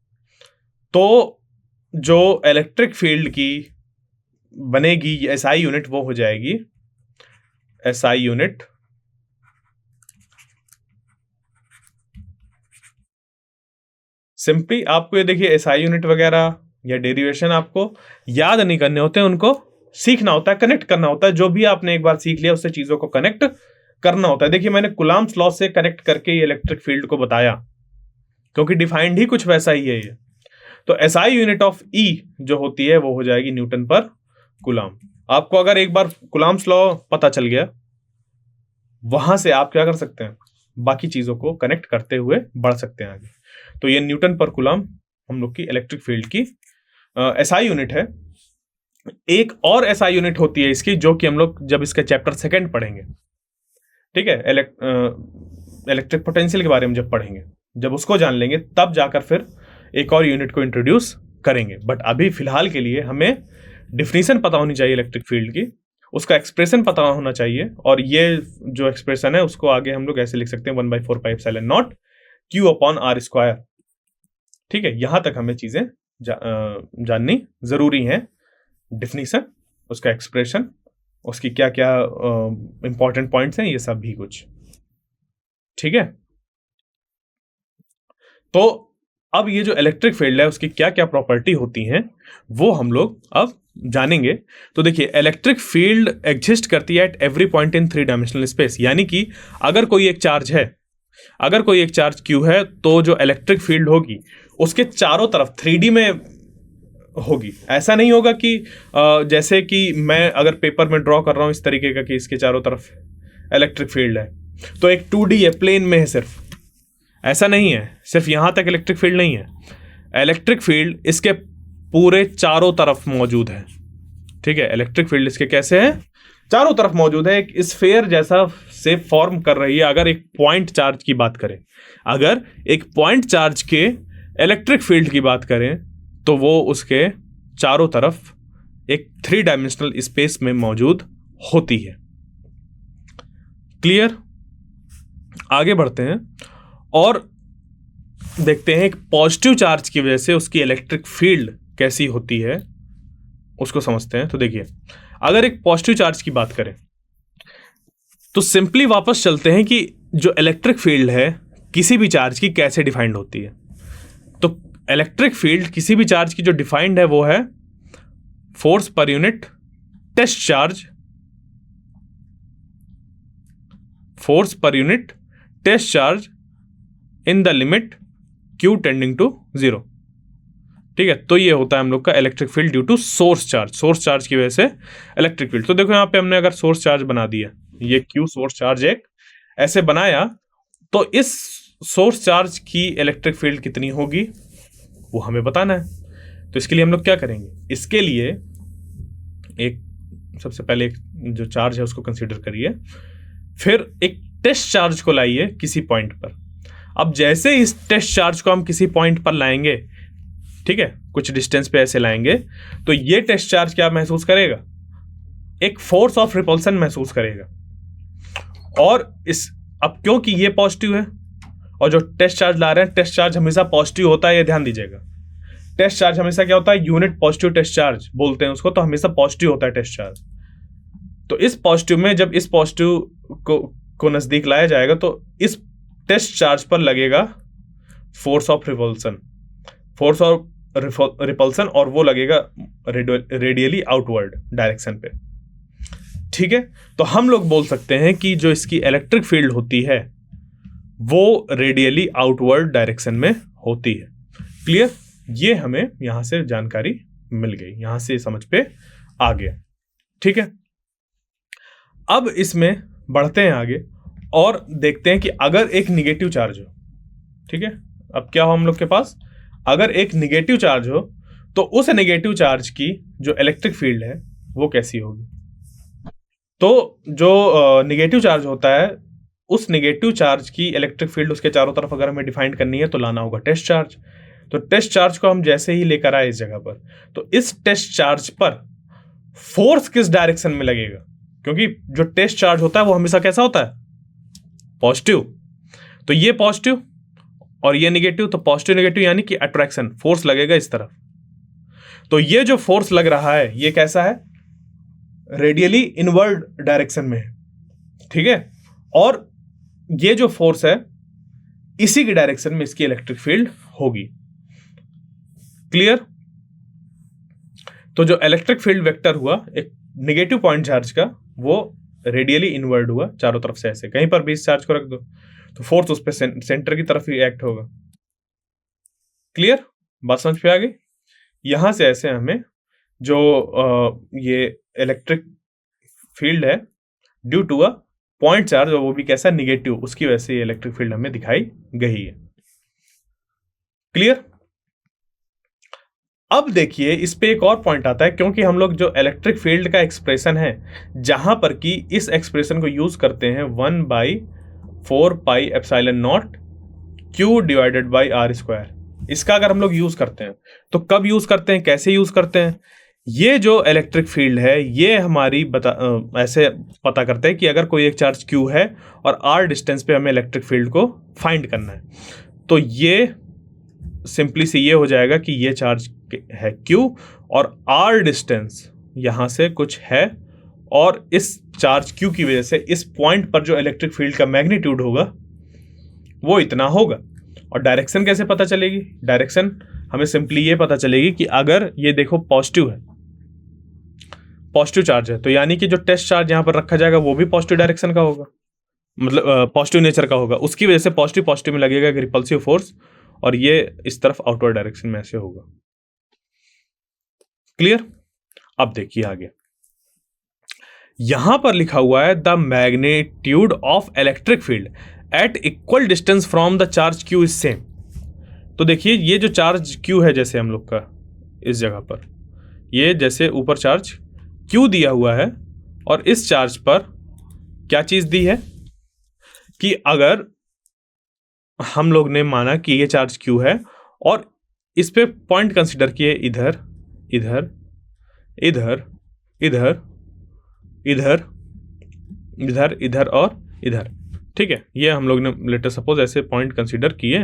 तो जो इलेक्ट्रिक फील्ड की बनेगी SI यूनिट वो हो जाएगी SI यूनिट सिंपली आपको ये देखिए एसआई यूनिट वगैरह या डेरिवेशन आपको याद नहीं करने होते हैं, उनको सीखना होता है, कनेक्ट करना होता है। जो भी आपने एक बार सीख लिया उससे चीजों को कनेक्ट करना होता है। देखिए मैंने कुलाम्स लॉ से कनेक्ट करके ये इलेक्ट्रिक फील्ड को बताया, क्योंकि डिफाइंड ही कुछ वैसा ही है ये। तो एसआई यूनिट ऑफ ई जो होती है वो हो जाएगी न्यूटन पर कूलाम। आपको अगर एक बार कुलाम्स लॉ पता चल गया, वहां से आप क्या कर सकते हैं, बाकी चीजों को कनेक्ट करते हुए बढ़ सकते हैं आगे। तो ये न्यूटन पर कूलाम हम लोग की इलेक्ट्रिक फील्ड की एसआई यूनिट है। एक और एसआई यूनिट होती है इसकी, जो कि हम लोग जब इसका चैप्टर 2 पढ़ेंगे, ठीक है, इलेक्ट्रिक पोटेंशियल के बारे में जब पढ़ेंगे, जब उसको जान लेंगे तब जाकर फिर एक और यूनिट को इंट्रोड्यूस करेंगे। बट अभी फिलहाल के लिए हमें डिफिनीशन पता होनी चाहिए इलेक्ट्रिक फील्ड की, उसका एक्सप्रेशन पता होना चाहिए। और ये जो एक्सप्रेशन है उसको आगे हम लोग ऐसे लिख सकते हैं 1/4πε0 Q/r²। ठीक है, यहां तक हमें चीजें जाननी जरूरी है। डिफिनीशन, उसका एक्सप्रेशन, उसकी क्या क्या इंपॉर्टेंट पॉइंट्स हैं, ये सब भी कुछ। ठीक है, तो अब ये जो इलेक्ट्रिक फील्ड है उसकी क्या क्या प्रॉपर्टी होती हैं वो हम लोग अब जानेंगे। तो देखिए इलेक्ट्रिक फील्ड एग्जिस्ट करती है at every point in 3 dimensional space. यानी कि अगर कोई एक चार्ज है, अगर कोई एक चार्ज Q है, तो जो इलेक्ट्रिक फील्ड होगी उसके चारों तरफ 3D में होगी। ऐसा नहीं होगा कि जैसे कि मैं अगर पेपर में ड्रॉ कर रहा हूं इस तरीके का कि इसके चारों तरफ इलेक्ट्रिक फील्ड है, तो एक 2D है, प्लेन में है, सिर्फ ऐसा नहीं है। सिर्फ यहां तक इलेक्ट्रिक फील्ड नहीं है, इलेक्ट्रिक फील्ड इसके पूरे चारों तरफ मौजूद है। ठीक है, इलेक्ट्रिक फील्ड इसके कैसे है, चारों तरफ मौजूद है, एक स्फीयर जैसा से फॉर्म कर रही है। अगर एक पॉइंट चार्ज की बात करें, अगर एक पॉइंट चार्ज के इलेक्ट्रिक फील्ड की बात करें, तो वो उसके चारों तरफ एक 3 डायमेंशनल स्पेस में मौजूद होती है। क्लियर? आगे बढ़ते हैं और देखते हैं एक पॉजिटिव चार्ज की वजह से उसकी इलेक्ट्रिक फील्ड कैसी होती है, उसको समझते हैं। तो देखिए अगर एक पॉजिटिव चार्ज की बात करें तो सिंपली वापस चलते हैं कि जो इलेक्ट्रिक फील्ड है किसी भी चार्ज की कैसे डिफाइंड होती है। तो इलेक्ट्रिक फील्ड किसी भी चार्ज की जो डिफाइंड है वो है force per unit test charge, force per unit test charge in the limit Q tending to 0। ठीक है, तो ये होता है हम लोग का electric field due to source charge. Source charge की वजह से इलेक्ट्रिक फील्ड। तो देखो यहाँ पे हमने अगर सोर्स चार्ज बना दिया, ये Q सोर्स चार्ज एक ऐसे बनाया, तो इस सोर्स चार्ज की इलेक्ट्रिक फील्ड कितनी होगी वो हमें बताना है। तो इसके लिए हम लोग क्या करेंगे, इसके लिए एक सबसे पहले एक जो चार्ज है उसको कंसीडर करिए, फिर एक टेस्ट चार्ज को लाइए किसी पॉइंट पर। अब जैसे इस टेस्ट चार्ज को हम किसी पॉइंट पर लाएंगे, ठीक है, कुछ डिस्टेंस पे ऐसे लाएंगे, तो ये टेस्ट चार्ज क्या महसूस करेगा, एक फोर्स ऑफ रिपल्सन महसूस करेगा। और इस अब क्योंकि ये पॉजिटिव है और जो टेस्ट चार्ज ला रहे हैं, टेस्ट चार्ज हमेशा पॉजिटिव होता है, ये ध्यान दीजिएगा। टेस्ट चार्ज हमेशा क्या होता है, यूनिट पॉजिटिव टेस्ट चार्ज बोलते हैं उसको, तो हमेशा पॉजिटिव होता है टेस्ट चार्ज। तो इस पॉजिटिव में जब इस पॉजिटिव को नजदीक लाया जाएगा, तो इस टेस्ट चार्ज पर लगेगा force of repulsion, force of repulsion, और वो लगेगा रेडियली आउटवर्ड डायरेक्शन पे। ठीक है, तो हम लोग बोल सकते हैं कि जो इसकी इलेक्ट्रिक फील्ड होती है वो रेडियली आउटवर्ड डायरेक्शन में होती है। क्लियर? ये हमें यहां से जानकारी मिल गई, यहां से समझ पे आ गया। ठीक है, अब इसमें बढ़ते हैं आगे और देखते हैं कि अगर एक निगेटिव चार्ज हो, ठीक है, अब क्या हो हम लोग के पास, अगर एक निगेटिव चार्ज हो तो उस निगेटिव चार्ज की जो इलेक्ट्रिक फील्ड है वो कैसी होगी। तो जो निगेटिव चार्ज होता है, उस निगेटिव चार्ज की इलेक्ट्रिक फील्ड उसके चारों तरफ अगर हमें डिफाइन करनी है तो लाना होगा टेस्ट चार्ज। तो टेस्ट चार्ज को हम जैसे ही लेकर आए इस जगह पर, तो इस टेस्ट चार्ज पर फोर्स किस डायरेक्शन में लगेगा, क्योंकि जो टेस्ट चार्ज होता है वो हमेशा कैसा होता है, पॉजिटिव। तो ये पॉजिटिव और ये नेगेटिव, तो पॉजिटिव नेगेटिव यानी कि अट्रैक्शन, फोर्स लगेगा इस तरफ। तो ये जो फोर्स लग रहा है ये कैसा है, रेडियली इनवर्ड डायरेक्शन में है। ठीक है, और ये जो फोर्स है इसी की डायरेक्शन में इसकी इलेक्ट्रिक फील्ड होगी। क्लियर? तो जो इलेक्ट्रिक फील्ड वेक्टर हुआ एक नेगेटिव पॉइंट चार्ज का, वो रेडियली इनवर्ड हुआ चारों तरफ से, ऐसे कहीं पर भी इस चार्ज को रख दो तो फोर्स उस पर सेंटर की तरफ ही एक्ट होगा। क्लियर? बात समझ पे आ गई? यहां से ऐसे हमें जो ये इलेक्ट्रिक फील्ड है due to a point charge, और वो भी कैसा, निगेटिव, उसकी वजह से ये इलेक्ट्रिक फील्ड हमें दिखाई गई है। क्लियर? अब देखिए इस पे एक और पॉइंट आता है, क्योंकि हम लोग जो इलेक्ट्रिक फील्ड का एक्सप्रेशन है, जहां पर कि इस एक्सप्रेशन को यूज करते हैं 1/4πε0 Q divided by R square. इसका अगर हम लोग यूज करते हैं तो कब यूज करते हैं, कैसे यूज करते हैं? ये जो इलेक्ट्रिक फील्ड है ये हमारी ऐसे पता करते हैं कि अगर कोई एक चार्ज Q है और R डिस्टेंस पे हमें इलेक्ट्रिक फील्ड को फाइंड करना है, तो ये सिंपली से ये हो जाएगा कि ये चार्ज है Q और R डिस्टेंस यहां से कुछ है, और इस चार्ज Q की वजह से इस पॉइंट पर जो इलेक्ट्रिक फील्ड का मैग्नीट्यूड होगा वो इतना होगा। और डायरेक्शन कैसे पता चलेगी? डायरेक्शन हमें सिंपली ये पता चलेगी कि अगर ये देखो पॉजिटिव है, पॉजिटिव चार्ज है, तो यानी कि जो टेस्ट चार्ज यहां पर रखा जाएगा वो भी पॉजिटिव डायरेक्शन का होगा, मतलब पॉजिटिव नेचर का होगा। उसकी वजह से पॉजिटिव पॉजिटिव में लगेगा एक रिपल्सिव फोर्स, और ये इस तरफ आउटवर्ड डायरेक्शन में ऐसे होगा। क्लियर? अब देखिए आगे, यहां पर लिखा हुआ है the magnitude of electric field at equal distance from the charge Q is same. तो देखिए ये जो चार्ज Q है, जैसे हम लोग का इस जगह पर, ये जैसे ऊपर चार्ज Q दिया हुआ है, और इस चार्ज पर क्या चीज दी है कि अगर हम लोग ने माना कि ये चार्ज Q है और इस पे पॉइंट कंसीडर किए इधर इधर इधर इधर इधर इधर इधर और इधर, ठीक है, ये हम लोग ने लेटर सपोज ऐसे पॉइंट कंसीडर किए।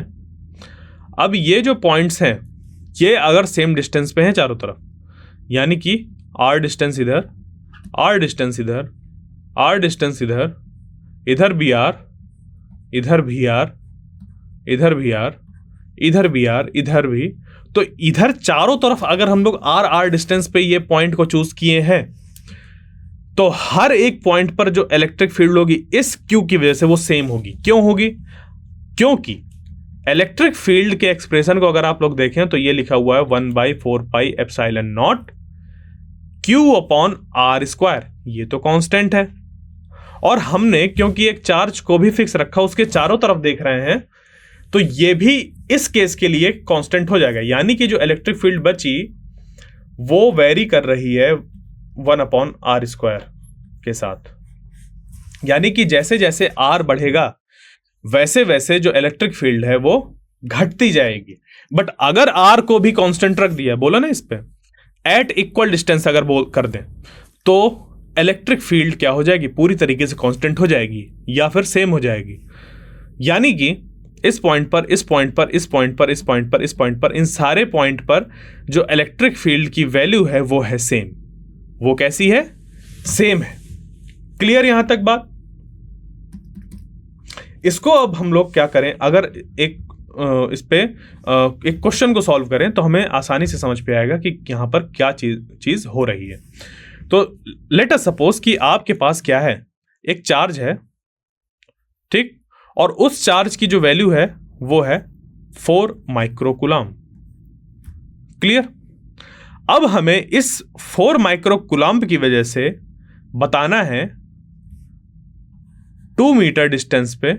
अब ये जो पॉइंट्स हैं ये अगर सेम डिस्टेंस पे हैं चारों तरफ, यानी कि R डिस्टेंस इधर, R डिस्टेंस इधर, R डिस्टेंस इधर, इधर भी R, इधर भी R, इधर भी R, इधर भी R, इधर भी, तो इधर चारों तरफ अगर हम लोग R डिस्टेंस पे ये पॉइंट को चूज किए हैं, तो हर एक पॉइंट पर जो इलेक्ट्रिक फील्ड होगी इस Q की वजह से वो सेम होगी। क्यों होगी? क्योंकि इलेक्ट्रिक फील्ड के एक्सप्रेशन को अगर आप लोग देखें तो ये लिखा हुआ है 1/4πε0 Q अपॉन R स्क्वायर, ये तो कांस्टेंट है, और हमने क्योंकि एक चार्ज को भी फिक्स रखा, उसके चारों तरफ देख रहे हैं, तो ये भी इस केस के लिए कांस्टेंट हो जाएगा, यानी कि जो इलेक्ट्रिक फील्ड बची वो वेरी कर रही है 1/R स्क्वायर के साथ, यानी कि जैसे जैसे R बढ़ेगा वैसे वैसे जो इलेक्ट्रिक फील्ड है वो घटती जाएगी। बट अगर R को भी कांस्टेंट रख दिया, बोला ना इस पे एट इक्वल डिस्टेंस अगर बोल कर दें, तो इलेक्ट्रिक फील्ड क्या हो जाएगी? पूरी तरीके से कांस्टेंट हो जाएगी या फिर सेम हो जाएगी। यानी कि इस पॉइंट पर, इस पॉइंट पर, इस पॉइंट पर, इस पॉइंट पर, इस पॉइंट पर, इन सारे पॉइंट पर जो इलेक्ट्रिक फील्ड की वैल्यू है वो है सेम। वो कैसी है? सेम है। क्लियर यहां तक बात? इसको अब हम लोग क्या करें, अगर एक इस पे एक क्वेश्चन को सॉल्व करें तो हमें आसानी से समझ पे आएगा कि यहां पर क्या चीज हो रही है। तो लेट अस सपोज कि आपके पास क्या है, एक चार्ज है, ठीक, और उस चार्ज की जो वैल्यू है वो है 4 माइक्रोकूलम। क्लियर? अब हमें इस 4 माइक्रोकूलम की वजह से बताना है 2 मीटर डिस्टेंस पे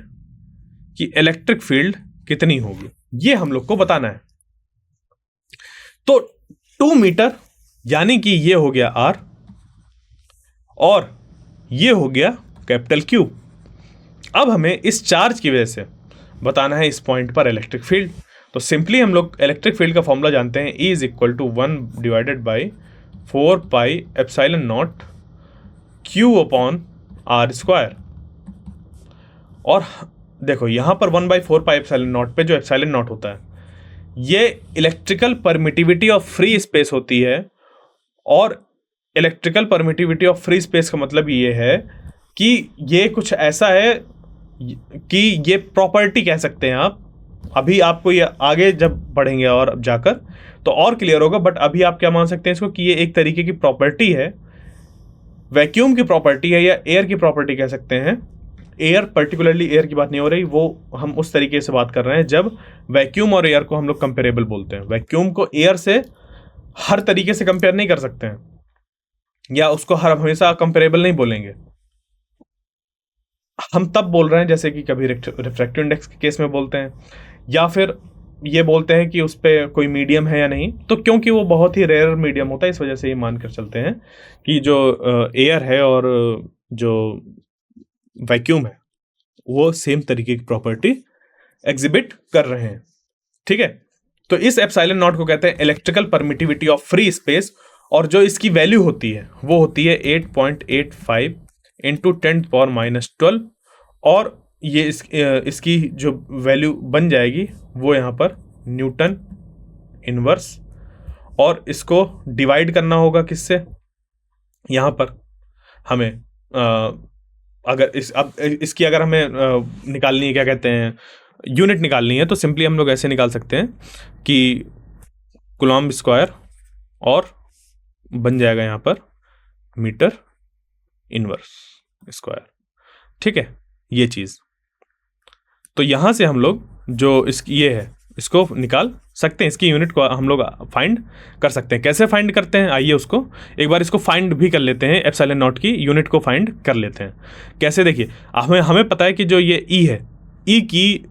कि इलेक्ट्रिक फील्ड कितनी होगी, ये हम लोग को बताना है। तो 2 मीटर यानी कि ये हो गया R और ये हो गया कैपिटल Q। अब हमें इस चार्ज की वजह से बताना है इस पॉइंट पर इलेक्ट्रिक फील्ड। तो सिंपली हम लोग इलेक्ट्रिक फील्ड का फॉर्मूला जानते हैं, E is equal to 1/4πε0 Q upon R square. और देखो यहां पर 1/4πε0 पे जो एप्सिलॉन नॉट होता है ये electrical permittivity of free space होती है, और electrical permittivity of free space का मतलब ये है कि ये कुछ ऐसा है कि ये प्रॉपर्टी कह सकते हैं आप अभी आपको ये आगे जब पढ़ेंगे और जाकर तो और क्लियर होगा, बट अभी आप क्या मान सकते हैं इसको कि ये एक तरीके की प्रॉपर्टी है, वैक्यूम की प्रॉपर्टी है या एयर की प्रॉपर्टी कह सकते हैं। एयर, पर्टिकुलरली एयर की बात नहीं हो रही, वो हम उस तरीके से बात कर रहे हैं जब वैक्यूम और एयर को हम लोग कंपेरेबल बोलते हैं। वैक्यूम को एयर से हर तरीके से कंपेयर नहीं कर सकते हैं, या उसको हर हमेशा कंपेरेबल नहीं बोलेंगे। हम तब बोल रहे हैं जैसे कि कभी रिफ्रैक्टिव इंडेक्स के केस में बोलते हैं, या फिर ये बोलते हैं कि उस पर कोई मीडियम है या नहीं। तो क्योंकि वो बहुत ही रेयर मीडियम होता है, इस वजह से ये मानकर चलते हैं कि जो एयर है और जो वैक्यूम है वो सेम तरीके की प्रॉपर्टी एग्जिबिट कर रहे हैं। ठीक है, तो इस एप्सिलॉन नॉट को कहते हैं electrical permittivity of free space, और जो इसकी वैल्यू होती है वो होती है 8.85 इंटू 10⁻⁻12, और ये इसकी जो वैल्यू बन जाएगी वो यहाँ पर न्यूटन इनवर्स, और इसको डिवाइड करना होगा किससे, यहाँ पर हमें अगर इसकी अगर हमें निकालनी है, क्या कहते हैं, यूनिट निकालनी है, तो सिंपली हम लोग ऐसे निकाल सकते हैं कि कूलम्ब स्क्वायर और बन जाएगा यहाँ पर मीटर इनवर्स स्क्वायर। ठीक है, ये चीज़, तो यहाँ से हम लोग जो ये है इसको निकाल सकते हैं, इसकी यूनिट को हम लोग फाइंड कर सकते हैं। कैसे फाइंड करते हैं, आइए उसको एक बार इसको फाइंड भी कर लेते हैं, एप्सिलॉन नॉट की यूनिट को फाइंड कर लेते हैं। कैसे, देखिए हमें पता है कि जो ये ई है, ई की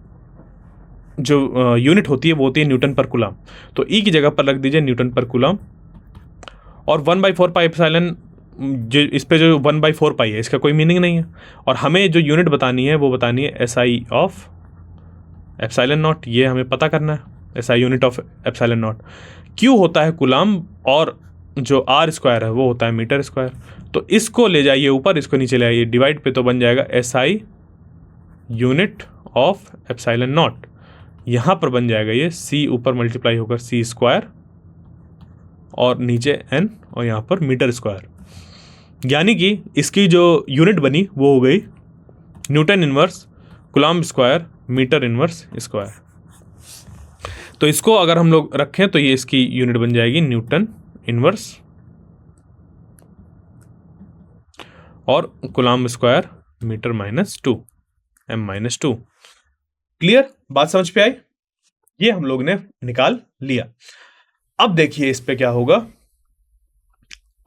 जो यूनिट होती है वो होती है न्यूटन पर कूलम। तो ई की जगह पर रख दीजिए न्यूटन पर कूलम, और 1/4 पाई एप्सिलॉन, जो इस पे जो 1/4 पाई है इसका कोई मीनिंग नहीं है, और हमें जो यूनिट बतानी है वो बतानी है SI ऑफ एप्सिलॉन नॉट। ये हमें पता करना है, SI unit of epsilon not. Q होता है कूलम, और जो R स्क्वायर है वो होता है मीटर स्क्वायर। तो इसको ले जाइए ऊपर, इसको नीचे ले आइए डिवाइड पे, तो बन जाएगा SI unit of epsilon not. यहाँ पर बन जाएगा ये C ऊपर मल्टीप्लाई होकर C स्क्वायर, और नीचे N, और यहाँ पर मीटर स्क्वायर। यानी कि इसकी जो यूनिट बनी वो हो गई newton inverse coulomb square metre inverse square. तो इसको अगर हम लोग रखें तो ये इसकी यूनिट बन जाएगी न्यूटन इनवर्स और coulomb square metre -2 m-2। Clear, बात समझ पे आई? ये हम लोग ने निकाल लिया। अब देखिए इस पे क्या होगा।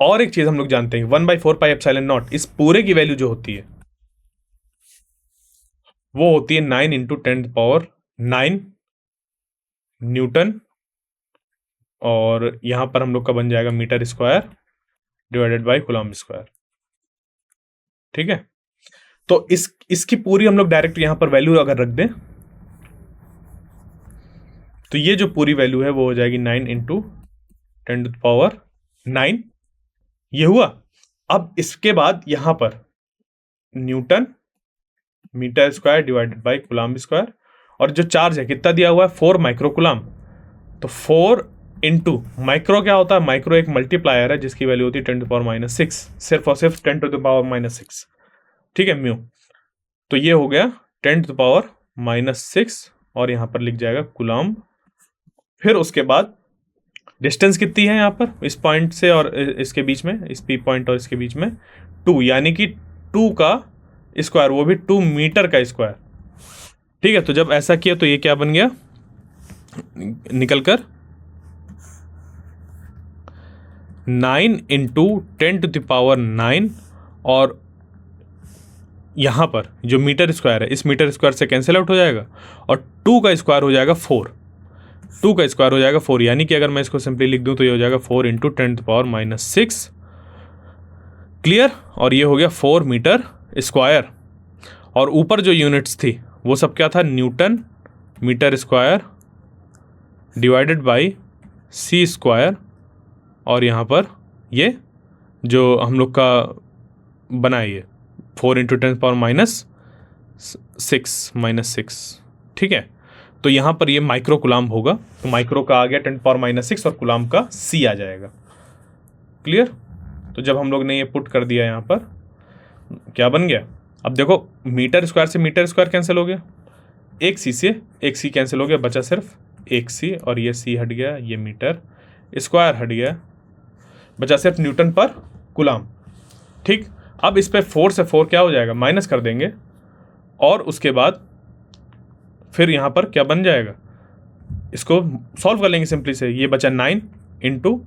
और एक चीज हम लोग जानते हैं, 1/4 पाई एप्सिलॉन नॉट, इस पूरे की वैल्यू जो होती है वो होती है 9 × 10⁹ न्यूटन, और यहां पर हम लोग का बन जाएगा metre square divided by coulomb square. ठीक है, तो इसकी पूरी हम लोग डायरेक्ट यहां पर वैल्यू अगर रख दें तो ये जो पूरी वैल्यू है वो हो जाएगी 9 × 10⁹ ये हुआ। अब इसके बाद यहां पर newton metre square divided by coulomb square, और जो चार्ज है कितना दिया हुआ है 4 माइक्रो कूलम्ब, तो 4 इंटू माइक्रो क्या होता है, माइक्रो एक मल्टीप्लायर है जिसकी वैल्यू होती है 10⁻⁻6, सिर्फ और सिर्फ 10⁻⁻6। ठीक है, म्यू। तो ये हो गया 10⁻⁻6, और यहां पर लिख जाएगा कूलम्ब। फिर उसके बाद डिस्टेंस कितनी है यहाँ पर इस पॉइंट से और इसके बीच में, इस पी पॉइंट और इसके बीच में 2, यानी कि 2 का स्क्वायर, वो भी 2 मीटर का स्क्वायर। ठीक है, तो जब ऐसा किया तो ये क्या बन गया, निकलकर 9 × 10⁹ और यहां पर जो मीटर स्क्वायर है इस मीटर स्क्वायर से कैंसिल आउट हो जाएगा, और 2 का स्क्वायर हो जाएगा 4, 2 का स्क्वायर हो जाएगा 4, यानी कि अगर मैं इसको सिंपली लिख दूं तो ये हो जाएगा 4 × 10⁻⁻6। क्लियर, और ये हो गया 4 मीटर स्क्वायर। और ऊपर जो यूनिट्स थी वो सब क्या था, newton metre square divided by C square, और यहाँ पर ये जो हम लोग का बना है ये 4 × 10⁻⁻6। ठीक है, तो यहाँ पर ये माइक्रो कूलम्ब होगा, तो माइक्रो का आ गया 10⁻⁻6 और कूलम्ब का C आ जाएगा। क्लियर, तो जब हम लोग ने ये पुट कर दिया यहाँ पर क्या बन गया, अब देखो मीटर स्क्वायर से मीटर स्क्वायर कैंसिल हो गया, एक सी से एक सी कैंसिल हो गया, बचा सिर्फ एक सी, और ये सी हट गया, ये मीटर स्क्वायर हट गया, बचा सिर्फ न्यूटन पर कूलम। ठीक, अब इस पे 4 से 4 क्या हो जाएगा, माइनस कर देंगे, और उसके बाद फिर यहाँ पर क्या बन जाएगा, इसको सॉल्व कर लेंगे सिंपली से। ये बचा 9 इंटू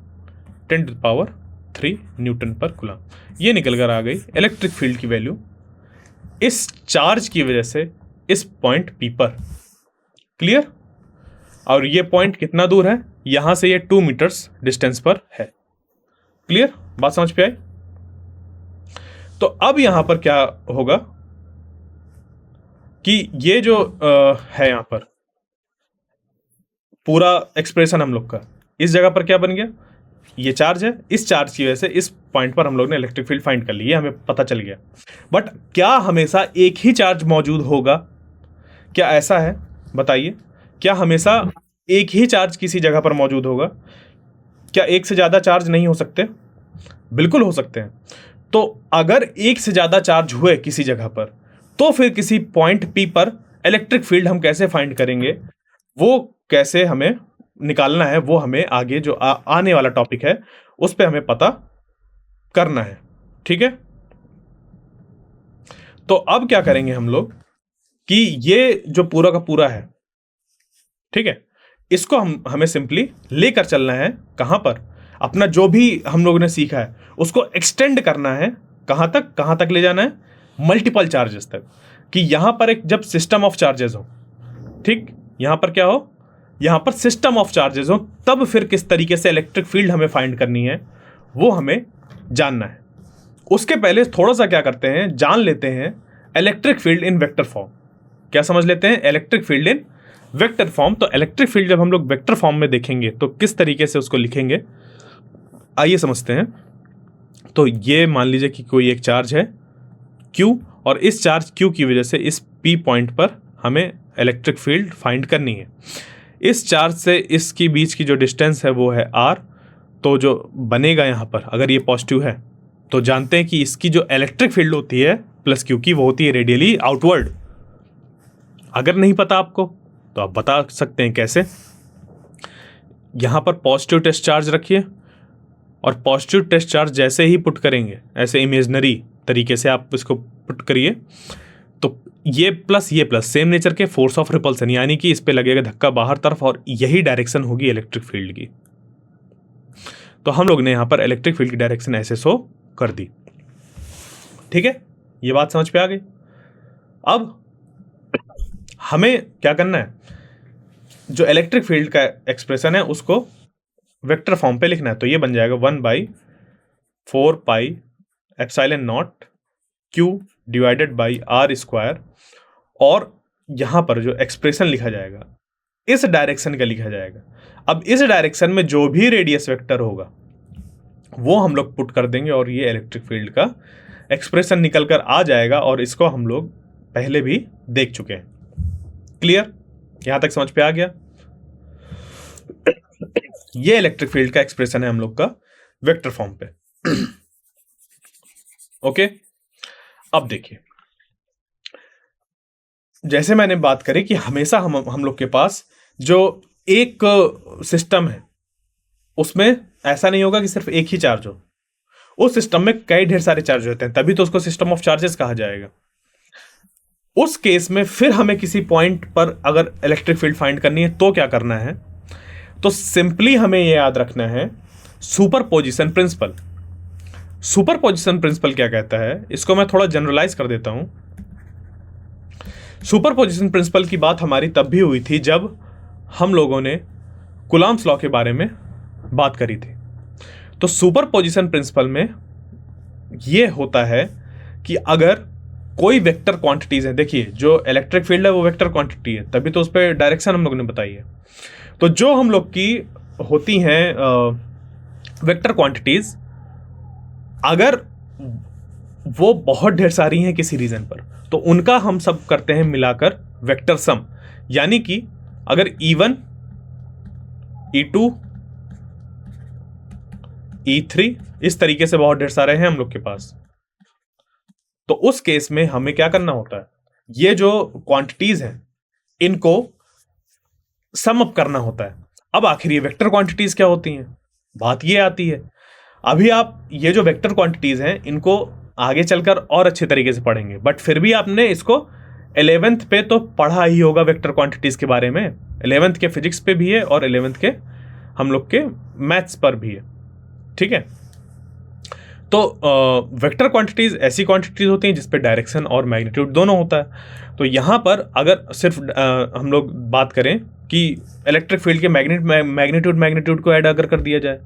10⁻³ न्यूटन पर कूलम। ये निकल कर आ गई इलेक्ट्रिक फील्ड की वैल्यू इस चार्ज की वजह से इस पॉइंट पी पर। क्लियर? और ये पॉइंट कितना दूर है, यहां से ये 2 मीटर्स डिस्टेंस पर है। क्लियर? बात समझ पे आई? तो अब यहां पर क्या होगा कि ये जो है यहां पर पूरा एक्सप्रेशन हम लोग का, इस जगह पर क्या बन गया, ये चार्ज है, इस चार्ज की वजह से इस पॉइंट पर हम लोग ने इलेक्ट्रिक फील्ड फाइंड कर ली, ये हमें पता चल गया। बट क्या हमेशा एक ही चार्ज मौजूद होगा? क्या ऐसा है? बताइए, क्या हमेशा एक ही चार्ज किसी जगह पर मौजूद होगा? क्या एक से ज्यादा चार्ज नहीं हो सकते? बिल्कुल हो सकते हैं। तो अगर एक से ज्यादा चार्ज हुए किसी जगह पर, तो फिर किसी पॉइंट पी पर इलेक्ट्रिक फील्ड हम कैसे फाइंड करेंगे, वो कैसे हमें निकालना है, वो हमें आगे जो आने वाला टॉपिक है उस पे हमें पता करना है। ठीक है? तो अब क्या करेंगे हम लोग कि ये जो पूरा का पूरा है, ठीक है, इसको हमें सिंपली लेकर चलना है कहां पर, अपना जो भी हम लोगों ने सीखा है उसको एक्सटेंड करना है। कहां तक ले जाना है? मल्टीपल चार्जेस तक। कि यहां पर एक जब सिस्टम ऑफ चार्जेस हो, ठीक, यहां पर क्या हो, यहां पर सिस्टम ऑफ चार्जेस हो, तब फिर किस तरीके से इलेक्ट्रिक फील्ड हमें फाइंड करनी है वो हमें जानना है। उसके पहले थोड़ा सा क्या करते हैं, जान लेते हैं इलेक्ट्रिक फील्ड इन वेक्टर फॉर्म। क्या समझ लेते हैं? इलेक्ट्रिक फील्ड इन वेक्टर फॉर्म। तो इलेक्ट्रिक फील्ड जब हम लोग वेक्टर फॉर्म में देखेंगे तो किस तरीके से उसको लिखेंगे, आइए समझते हैं। तो ये मान लीजिए कि कोई एक चार्ज है Q, और इस चार्ज Q की वजह से इस P पॉइंट पर हमें इलेक्ट्रिक फील्ड फाइंड करनी है। इस चार्ज से इसकी बीच की जो डिस्टेंस है वो है R। तो जो बनेगा यहाँ पर, अगर ये पॉजिटिव है तो जानते हैं कि इसकी जो इलेक्ट्रिक फील्ड होती है प्लस Q की, वो होती है रेडियली आउटवर्ड। अगर नहीं पता आपको तो आप बता सकते हैं कैसे। यहां पर पॉजिटिव टेस्ट चार्ज रखिए, और पॉजिटिव टेस्ट चार्ज जैसे ही पुट करेंगे, ऐसे इमेजनरी तरीके से आप इसको पुट करिए, तो ये प्लस सेम नेचर के फोर्स ऑफ रिपल्सन, यानी कि इस पे लगेगा धक्का बाहर तरफ, और यही डायरेक्शन होगी इलेक्ट्रिक फील्ड की। तो हम लोग ने यहां पर इलेक्ट्रिक फील्ड की डायरेक्शन ऐसे शो कर दी। ठीक है, ये बात समझ पे आ गई। अब हमें क्या करना है, जो इलेक्ट्रिक फील्ड का एक्सप्रेशन है उसको वेक्टर फॉर्म पे लिखना है। तो ये बन जाएगा 1/4πε0 Q divided by R square, और यहां पर जो एक्सप्रेशन लिखा जाएगा इस डायरेक्शन का लिखा जाएगा। अब इस डायरेक्शन में जो भी रेडियस वेक्टर होगा वो हम लोग पुट कर देंगे, और ये इलेक्ट्रिक फील्ड का एक्सप्रेशन निकल कर आ जाएगा, और इसको हम लोग पहले भी देख चुके हैं। क्लियर? यहां तक समझ पे आ गया? ये इलेक्ट्रिक फील्ड का एक्सप्रेशन है हम लोग का वेक्टर फॉर्म पे। ओके, अब देखिए, जैसे मैंने बात करी कि हमेशा हम लोग के पास जो एक सिस्टम है उसमें ऐसा नहीं होगा कि सिर्फ एक ही चार्ज हो। उस सिस्टम में कई ढेर सारे चार्ज होते हैं, तभी तो उसको सिस्टम ऑफ चार्जेस कहा जाएगा। उस केस में फिर हमें किसी पॉइंट पर अगर इलेक्ट्रिक फील्ड फाइंड करनी है तो क्या करना है, तो सिंपली हमें यह याद रखना है सुपरपोजिशन प्रिंसिपल। सुपरपोजिशन प्रिंसिपल क्या कहता है, इसको मैं थोड़ा जनरलाइज कर देता हूं। सुपरपोजिशन प्रिंसिपल की बात हमारी तब भी हुई थी जब हम लोगों ने कूलॉम्स लॉ के बारे में बात करी थी। तो सुपरपोजिशन प्रिंसिपल में यह होता है कि अगर कोई वेक्टर क्वांटिटीज है, देखिए जो इलेक्ट्रिक फील्ड है वो वेक्टर क्वांटिटी है, तभी तो उस पर डायरेक्शन हम लोगों ने बताई है। तो जो हम लोग की होती हैं वेक्टर क्वांटिटीज, अगर वो बहुत ढेर सारी हैं किसी रीजन पर, तो उनका हम सब करते हैं मिलाकर वेक्टर सम। यानी कि अगर E1 E2 E3 इस तरीके से बहुत ढेर सारे हैं हम लोग के पास, तो उस केस में हमें क्या करना होता है, ये जो क्वांटिटीज हैं इनको सम अप करना होता है। अब आखिर ये वेक्टर क्वांटिटीज क्या होती हैं, बात ये आती है। अभी आप ये जो वेक्टर क्वांटिटीज हैं इनको आगे चलकर और अच्छे तरीके से पढ़ेंगे, बट फिर भी आपने इसको 11th पे तो पढ़ा ही होगा वेक्टर क्वांटिटीज के बारे में। 11th के फिजिक्स पे भी है और 11th के हम लोग के मैथ्स पर भी है, ठीक है। तो वेक्टर क्वांटिटीज ऐसी क्वांटिटीज होती हैं जिसपे डायरेक्शन और मैग्नीट्यूड दोनों होता है। तो यहाँ पर अगर सिर्फ हम लोग बात करें कि इलेक्ट्रिक फील्ड के मैग्नीट्यूड को ऐड अगर कर दिया जाए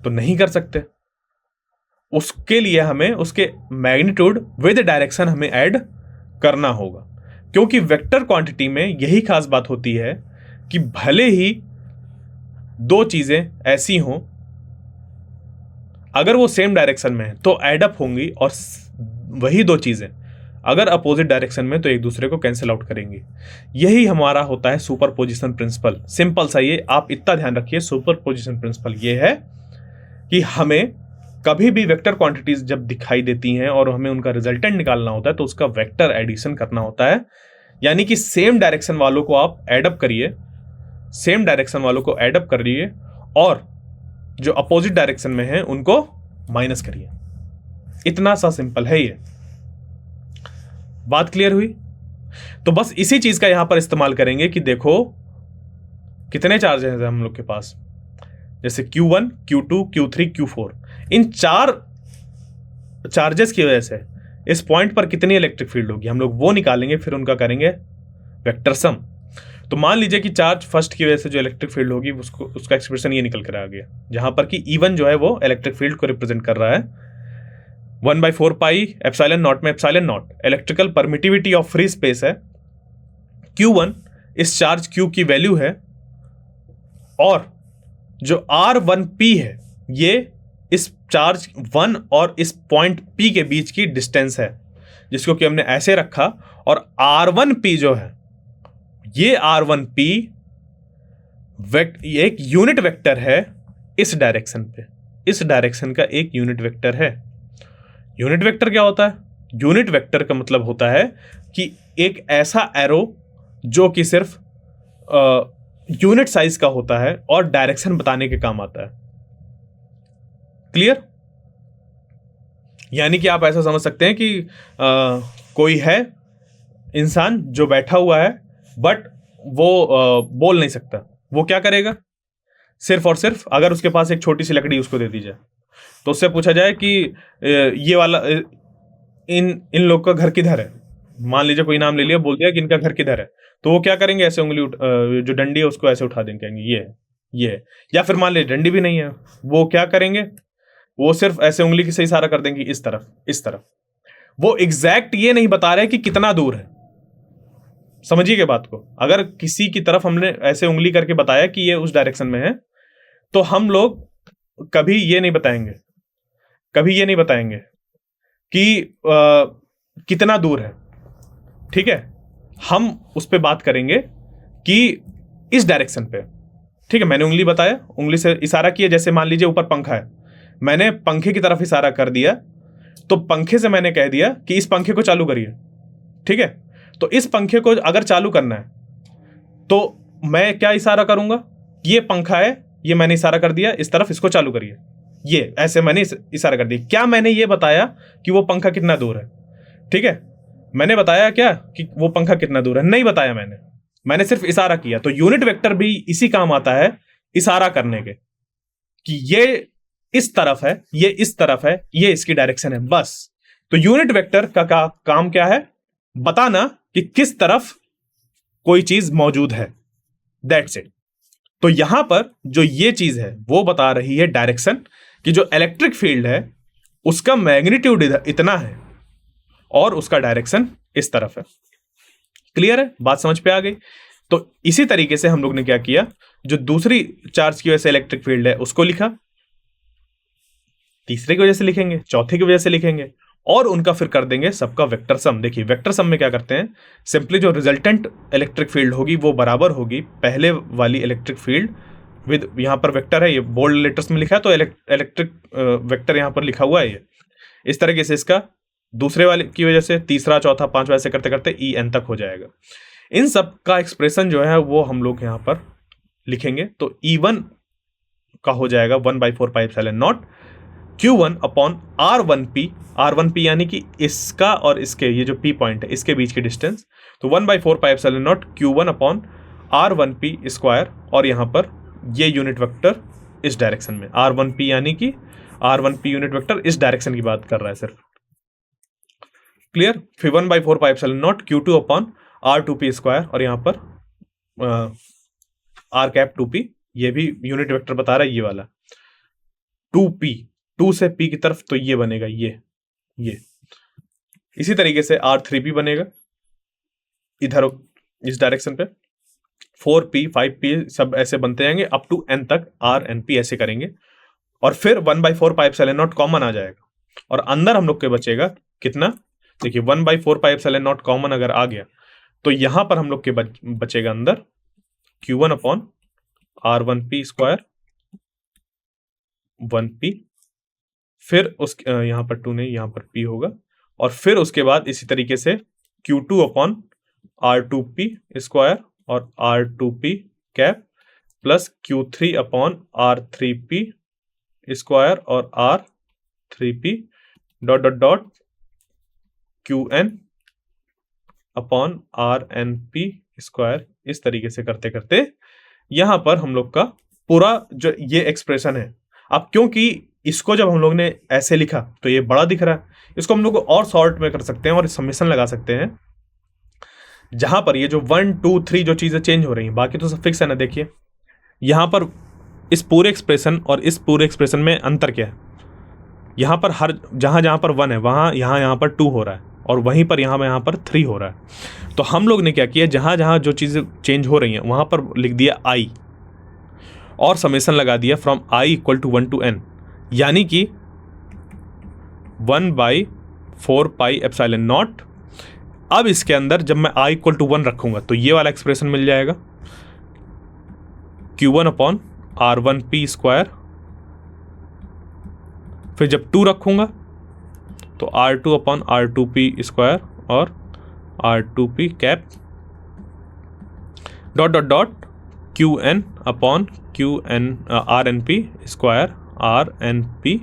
तो नहीं कर सकते। उसके लिए हमें उसके मैग्नीट्यूड विद डायरेक्शन हमें ऐड करना होगा, क्योंकि वेक्टर क्वांटिटी में यही खास बात होती है कि भले ही दो चीजें ऐसी हों, अगर वो सेम डायरेक्शन में है तो एड अप होंगी, और वही दो चीजें अगर अपोजिट डायरेक्शन में तो एक दूसरे को कैंसिल आउट करेंगी। यही हमारा होता है सुपरपोजिशन प्रिंसिपल। सिंपल सा, ये आप इतना ध्यान रखिए, सुपरपोजिशन प्रिंसिपल ये है कि हमें कभी भी वेक्टर क्वांटिटीज जब दिखाई देती हैं और हमें उनका रिजल्टेंट निकालना होता है तो उसका वेक्टर एडिशन करना होता है। यानी कि सेम डायरेक्शन वालों को आप एडअप करिए, सेम डायरेक्शन वालों को एडअप करिए, और जो अपोजिट डायरेक्शन में है उनको माइनस करिए। इतना सा सिंपल है ये। बात क्लियर हुई? तो बस इसी चीज का यहां पर इस्तेमाल करेंगे कि देखो कितने चार्जेस हैं हम लोग के पास, जैसे Q1, Q2, Q3, Q4। इन चार चार्जेस की वजह से इस पॉइंट पर कितनी इलेक्ट्रिक फील्ड होगी हम लोग वो निकालेंगे, फिर उनका करेंगे वेक्टर सम। तो मान लीजिए कि चार्ज फर्स्ट की वजह से जो इलेक्ट्रिक फील्ड होगी उसका एक्सप्रेशन ये निकल कर आ गया, जहां पर कि E1 जो है वो इलेक्ट्रिक फील्ड को रिप्रेजेंट कर रहा है 1/4 पाई एप्सिलॉन नॉट में epsilon not electrical permittivity of free space है। Q1 इस चार्ज Q की वैल्यू है, और जो R1P है ये इस चार्ज 1 और इस पॉइंट P के बीच की डिस्टेंस है, जिसको कि हमने ऐसे रखा। और R1P जो है ये R1P एक यूनिट वेक्टर है इस डायरेक्शन पे, इस डायरेक्शन का एक यूनिट वेक्टर है। यूनिट वेक्टर क्या होता है? यूनिट वेक्टर का मतलब होता है कि एक ऐसा एरो जो कि सिर्फ यूनिट साइज का होता है और डायरेक्शन बताने के काम आता है। क्लियर? यानी कि आप ऐसा समझ सकते हैं कि कोई है इंसान जो बैठा हुआ है, बट वो बोल नहीं सकता। वो क्या करेगा? सिर्फ और सिर्फ अगर उसके पास एक छोटी सी लकड़ी उसको दे दी जाए, तो उससे पूछा जाए कि ये वाला इन लोग का घर किधर है, मान लीजिए कोई नाम ले लिया, बोल दिया कि इनका घर किधर है, तो वो क्या करेंगे? ऐसे उंगली जो डंडी है उसको ऐसे उठा देंगे, कहेंगे ये है। या फिर मान लीजिए डंडी भी नहीं है, वो क्या करेंगे? वो सिर्फ ऐसे उंगली से इशारा कर देंगे इस तरफ, इस तरफ। वो एग्जैक्ट ये नहीं बता रहे कि कितना दूर है। समझिए बात को। अगर किसी की तरफ हमने ऐसे उंगली करके बताया कि ये उस डायरेक्शन में है, तो हम लोग कभी ये नहीं बताएंगे कि कितना दूर है, ठीक है। हम उस पर बात करेंगे कि इस डायरेक्शन पे, ठीक है। मैंने उंगली बताया, उंगली से इशारा किया, जैसे मान लीजिए ऊपर पंखा है, मैंने पंखे की तरफ इशारा कर दिया, तो पंखे से मैंने कह दिया कि इस पंखे को चालू करिए, ठीक है। तो इस पंखे को अगर चालू करना है तो मैं क्या इशारा करूंगा? ये पंखा है, ये मैंने इशारा कर दिया इस तरफ, इसको चालू करिए, ये ऐसे मैंने इशारा कर दिया। क्या मैंने ये बताया कि वो पंखा कितना दूर है? ठीक है, मैंने बताया क्या कि वो पंखा कितना दूर है? नहीं बताया मैंने सिर्फ इशारा किया। तो यूनिट वेक्टर भी इसी काम आता है, इशारा करने के, कि ये इस तरफ है, ये इस तरफ है, ये इसकी डायरेक्शन है, बस। तो यूनिट वेक्टर का काम क्या है? बताना कि किस तरफ कोई चीज मौजूद है, दैट्स इट। तो यहां पर जो ये चीज है वो बता रही है डायरेक्शन, कि जो इलेक्ट्रिक फील्ड है उसका मैग्नीट्यूड इतना है और उसका डायरेक्शन इस तरफ है। क्लियर है? बात समझ पे आ गई? तो इसी तरीके से हम लोग ने क्या किया, जो दूसरी चार्ज की वजह से इलेक्ट्रिक फील्ड है उसको लिखा, तीसरे की वजह से लिखेंगे, चौथे की वजह से लिखेंगे, और उनका फिर कर देंगे सबका वेक्टर सम। देखिए वेक्टर सम में क्या करते हैं, सिंपली जो रिजल्टेंट इलेक्ट्रिक फील्ड होगी वो बराबर होगी पहले वाली इलेक्ट्रिक फील्ड विद, यहां पर वेक्टर है, ये बोल्ड लेटर्स में लिखा है, तो इलेक्ट्रिक वेक्टर यहां पर लिखा हुआ है, ये इस तरीके से इसका दूसरे वाले की वजह से तीसरा, चौथा, पांचवा ऐसे करते करते EN तक हो जाएगा। इन सब का एक्सप्रेशन जो है वो हम लोग यहाँ पर लिखेंगे। तो E1 का हो जाएगा 1/4πε0 Q1 अपॉन R1P यानी कि इसका और इसके ये जो P पॉइंट है इसके बीच की डिस्टेंस, तो 1/4πε0 Q1 अपॉन R1P स्क्वायर, और यहाँ पर ये यूनिट वेक्टर इस डायरेक्शन में R1P यानी कि R1P यूनिट वेक्टर इस डायरेक्शन की बात कर रहा है सिर्फ। क्लियर? फिर 1/4πε0 Q2 अपॉन R2P स्क्वायर, और यहाँ पर R कैप 2P, ये भी यूनिट वेक्टर बता रहा है ये वाला 2P, 2 से P की तरफ, तो ये बनेगा ये। इसी तरीके से R3P बनेगा इधर इस डायरेक्शन पे, 4P 5P सब ऐसे बनते जाएंगे अप टू N तक, RNP ऐसे करेंगे, और फिर 1/4πε0 कॉमन आ जाएगा, और अंदर हम लोग के बचेगा कितना, देखिए 1/4πε0 कॉमन अगर आ गया तो यहां पर हम लोग के बचेगा अंदर Q1 upon R1P square 1P, फिर उस यहां पर 2 नहीं, यहां पर P होगा, और फिर उसके बाद इसी तरीके से Q2 अपॉन R2P स्क्वायर और R2P cap plus Q3 upon R3P square और R3P dot dot dot QN upon RNP square. इस तरीके से करते करते यहां पर हम लोग का पूरा जो ये एक्सप्रेशन है, अब क्योंकि इसको जब हम लोग ने ऐसे लिखा तो ये बड़ा दिख रहा है, इसको हम लोग और शॉर्ट में कर सकते हैं और समेशन लगा सकते हैं, जहां पर ये जो 1 2 3 जो चीजें चेंज हो रही हैं, बाकी तो सब फिक्स है ना। देखिए यहां पर इस पूरे एक्सप्रेशन और इस पूरे एक्सप्रेशन में अंतर क्या है, यहां पर हर जहां पर 1 है वहां यहां पर 2 हो रहा है, और वहीं पर यहां पर 3 हो रहा है। तो हम लोग ने क्या किया, जहां जहां जो चीजें चेंज हो रही हैं वहां पर लिख दिया I और समेशन लगा दिया from I equal to 1 to N, यानी कि 1/4πε0। अब इसके अंदर जब मैं I इक्वल टू 1 रखूंगा तो ये वाला एक्सप्रेशन मिल जाएगा Q1 अपॉन R1P स्क्वायर, फिर जब 2 रखूंगा तो R2 अपॉन R2P स्क्वायर और R2P cap dot dot dot QN upon QN RNP square RNP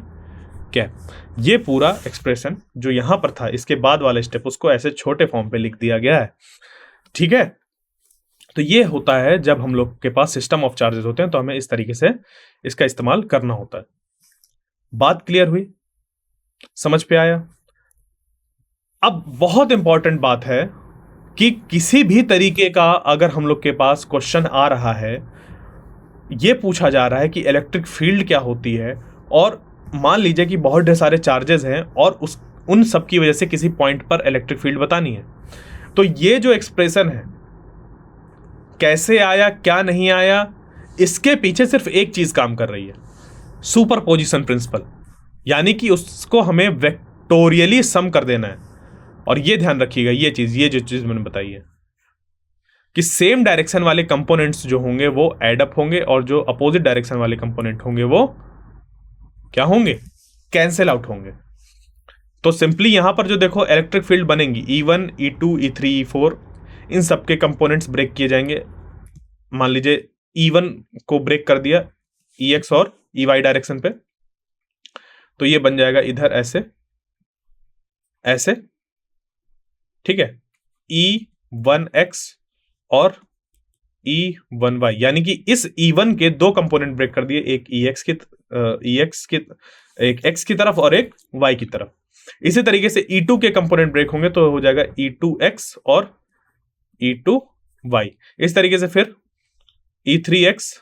cap. ये पूरा एक्सप्रेशन जो यहां पर था, इसके बाद वाला स्टेप उसको ऐसे छोटे फॉर्म पे लिख दिया गया है। ठीक है, तो ये होता है जब हम लोग के पास सिस्टम ऑफ चार्जेस होते हैं तो हमें इस तरीके से इसका इस्तेमाल करना होता है। बात क्लियर हुई, समझ पे आया? अब बहुत इंपॉर्टेंट बात है कि किसी भी तरीके का अगर हम लोग के पास क्वेश्चन आ रहा है, ये पूछा जा रहा है कि इलेक्ट्रिक फील्ड क्या होती है, और मान लीजिए कि बहुत ढेर सारे चार्जेस हैं और उन सब की वजह से किसी पॉइंट पर इलेक्ट्रिक फील्ड बतानी है, तो ये जो एक्सप्रेशन है कैसे आया क्या नहीं आया, इसके पीछे सिर्फ एक चीज काम कर रही है, सुपरपोजिशन प्रिंसिपल, यानी कि उसको हमें वेक्टोरियली सम कर देना है। और ये ध्यान रखिएगा, ये जो चीज मैंने बताई है कि सेम डायरेक्शन वाले कंपोनेंट्स जो होंगे वो एड अप होंगे, और जो अपोजिट डायरेक्शन वाले कंपोनेंट होंगे वो क्या होंगे, कैंसिल आउट होंगे। तो सिंपली यहां पर जो देखो इलेक्ट्रिक फील्ड बनेंगी E1 E2 E3 E4, इन सब के कंपोनेंट्स ब्रेक किए जाएंगे। मान लीजिए E1 को ब्रेक कर दिया EX और EY डायरेक्शन पे, तो ये बन जाएगा इधर ऐसे ऐसे, ठीक है, E1X और E1Y, यानी कि इस E1 के 2 कंपोनेंट ब्रेक कर दिए, एक एक X की तरफ और एक Y की तरफ। इसी तरीके से E2 के कंपोनेंट ब्रेक होंगे तो हो जाएगा E2X और E2Y। इस तरीके से फिर E3X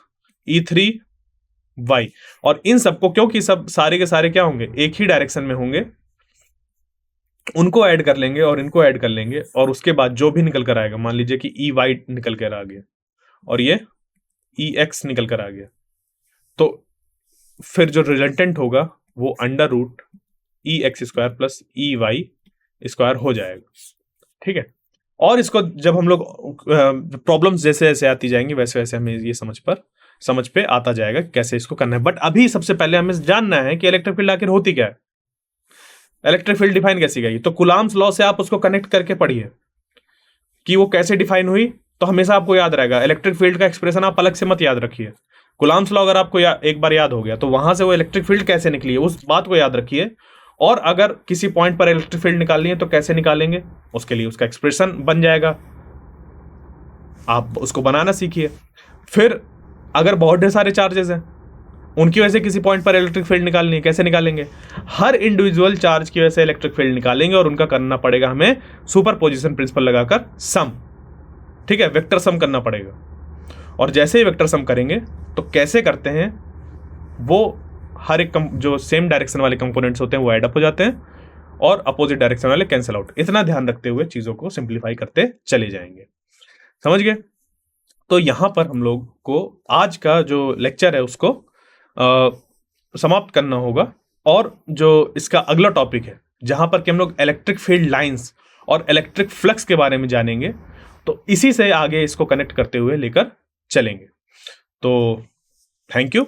E3Y, और इन सबको क्योंकि सब सारे के सारे क्या होंगे, एक ही डायरेक्शन में होंगे, उनको ऐड कर लेंगे और इनको ऐड कर लेंगे, और उसके बाद जो भी निकल कर आएगा, मान लीजिए कि EY निकल कर आ गया और ये EX निकल कर आ गया, तो फिर जो रिजल्टेंट होगा वो under root EX square plus EY square हो जाएगा। ठीक है, और इसको जब हम लोग प्रॉब्लम्स जैसे जैसे आती जाएंगी वैसे वैसे हमें ये समझ पे आता जाएगा कैसे इसको करना है। बट अभी सबसे पहले हमें जानना है कि इलेक्ट्रिक फील्ड आखिर होती क्या है, इलेक्ट्रिक फील्ड डिफाइन कैसी गई। तो कूलॉम्स लॉ से आप उसको कनेक्ट करके पढ़िए। कि वो कैसे डिफाइन हुई, तो हमेशा आपको याद रहेगा। इलेक्ट्रिक फील्ड का एक्सप्रेशन आप अलग से मत याद रखिए। कूलम्ब्स लॉ अगर आपको एक बार याद हो गया तो वहां से वो इलेक्ट्रिक फील्ड कैसे निकली है उस बात को याद रखिए। और अगर किसी पॉइंट पर इलेक्ट्रिक फील्ड निकालनी है तो कैसे निकालेंगे, उसके लिए उसका एक्सप्रेशन बन जाएगा, आप उसको बनाना सीखिए। फिर अगर बहुत ढेर सारे चार्जेस हैं, उनकी वजह से किसी पॉइंट पर इलेक्ट्रिक फील्ड निकालनी है, कैसे निकालेंगे, हर इंडिविजुअल चार्ज की वजह से इलेक्ट्रिक फील्ड निकालेंगे और उनका करना पड़ेगा हमें सुपरपोजिशन प्रिंसिपल लगाकर सम। ठीक है, वेक्टर सम करना पड़ेगा। और जैसे ही वेक्टर सम करेंगे तो कैसे करते हैं, वो हर एक जो सेम डायरेक्शन वाले कंपोनेंट्स होते हैं वो ऐड अप हो जाते हैं और अपोजिट डायरेक्शन वाले कैंसिल आउट। इतना ध्यान रखते हुए चीजों को सिंप्लीफाई करते चले जाएंगे। समझ गए? तो यहां पर हम लोग को आज का जो लेक्चर है उसको समाप्त करना होगा। और जो इसका अगला टॉपिक है जहां पर कि हम लोग इलेक्ट्रिक फील्ड लाइंस और इलेक्ट्रिक फ्लक्स के बारे में जानेंगे, तो इसी से आगे इसको कनेक्ट करते हुए लेकर चलेंगे। तो थैंक यू।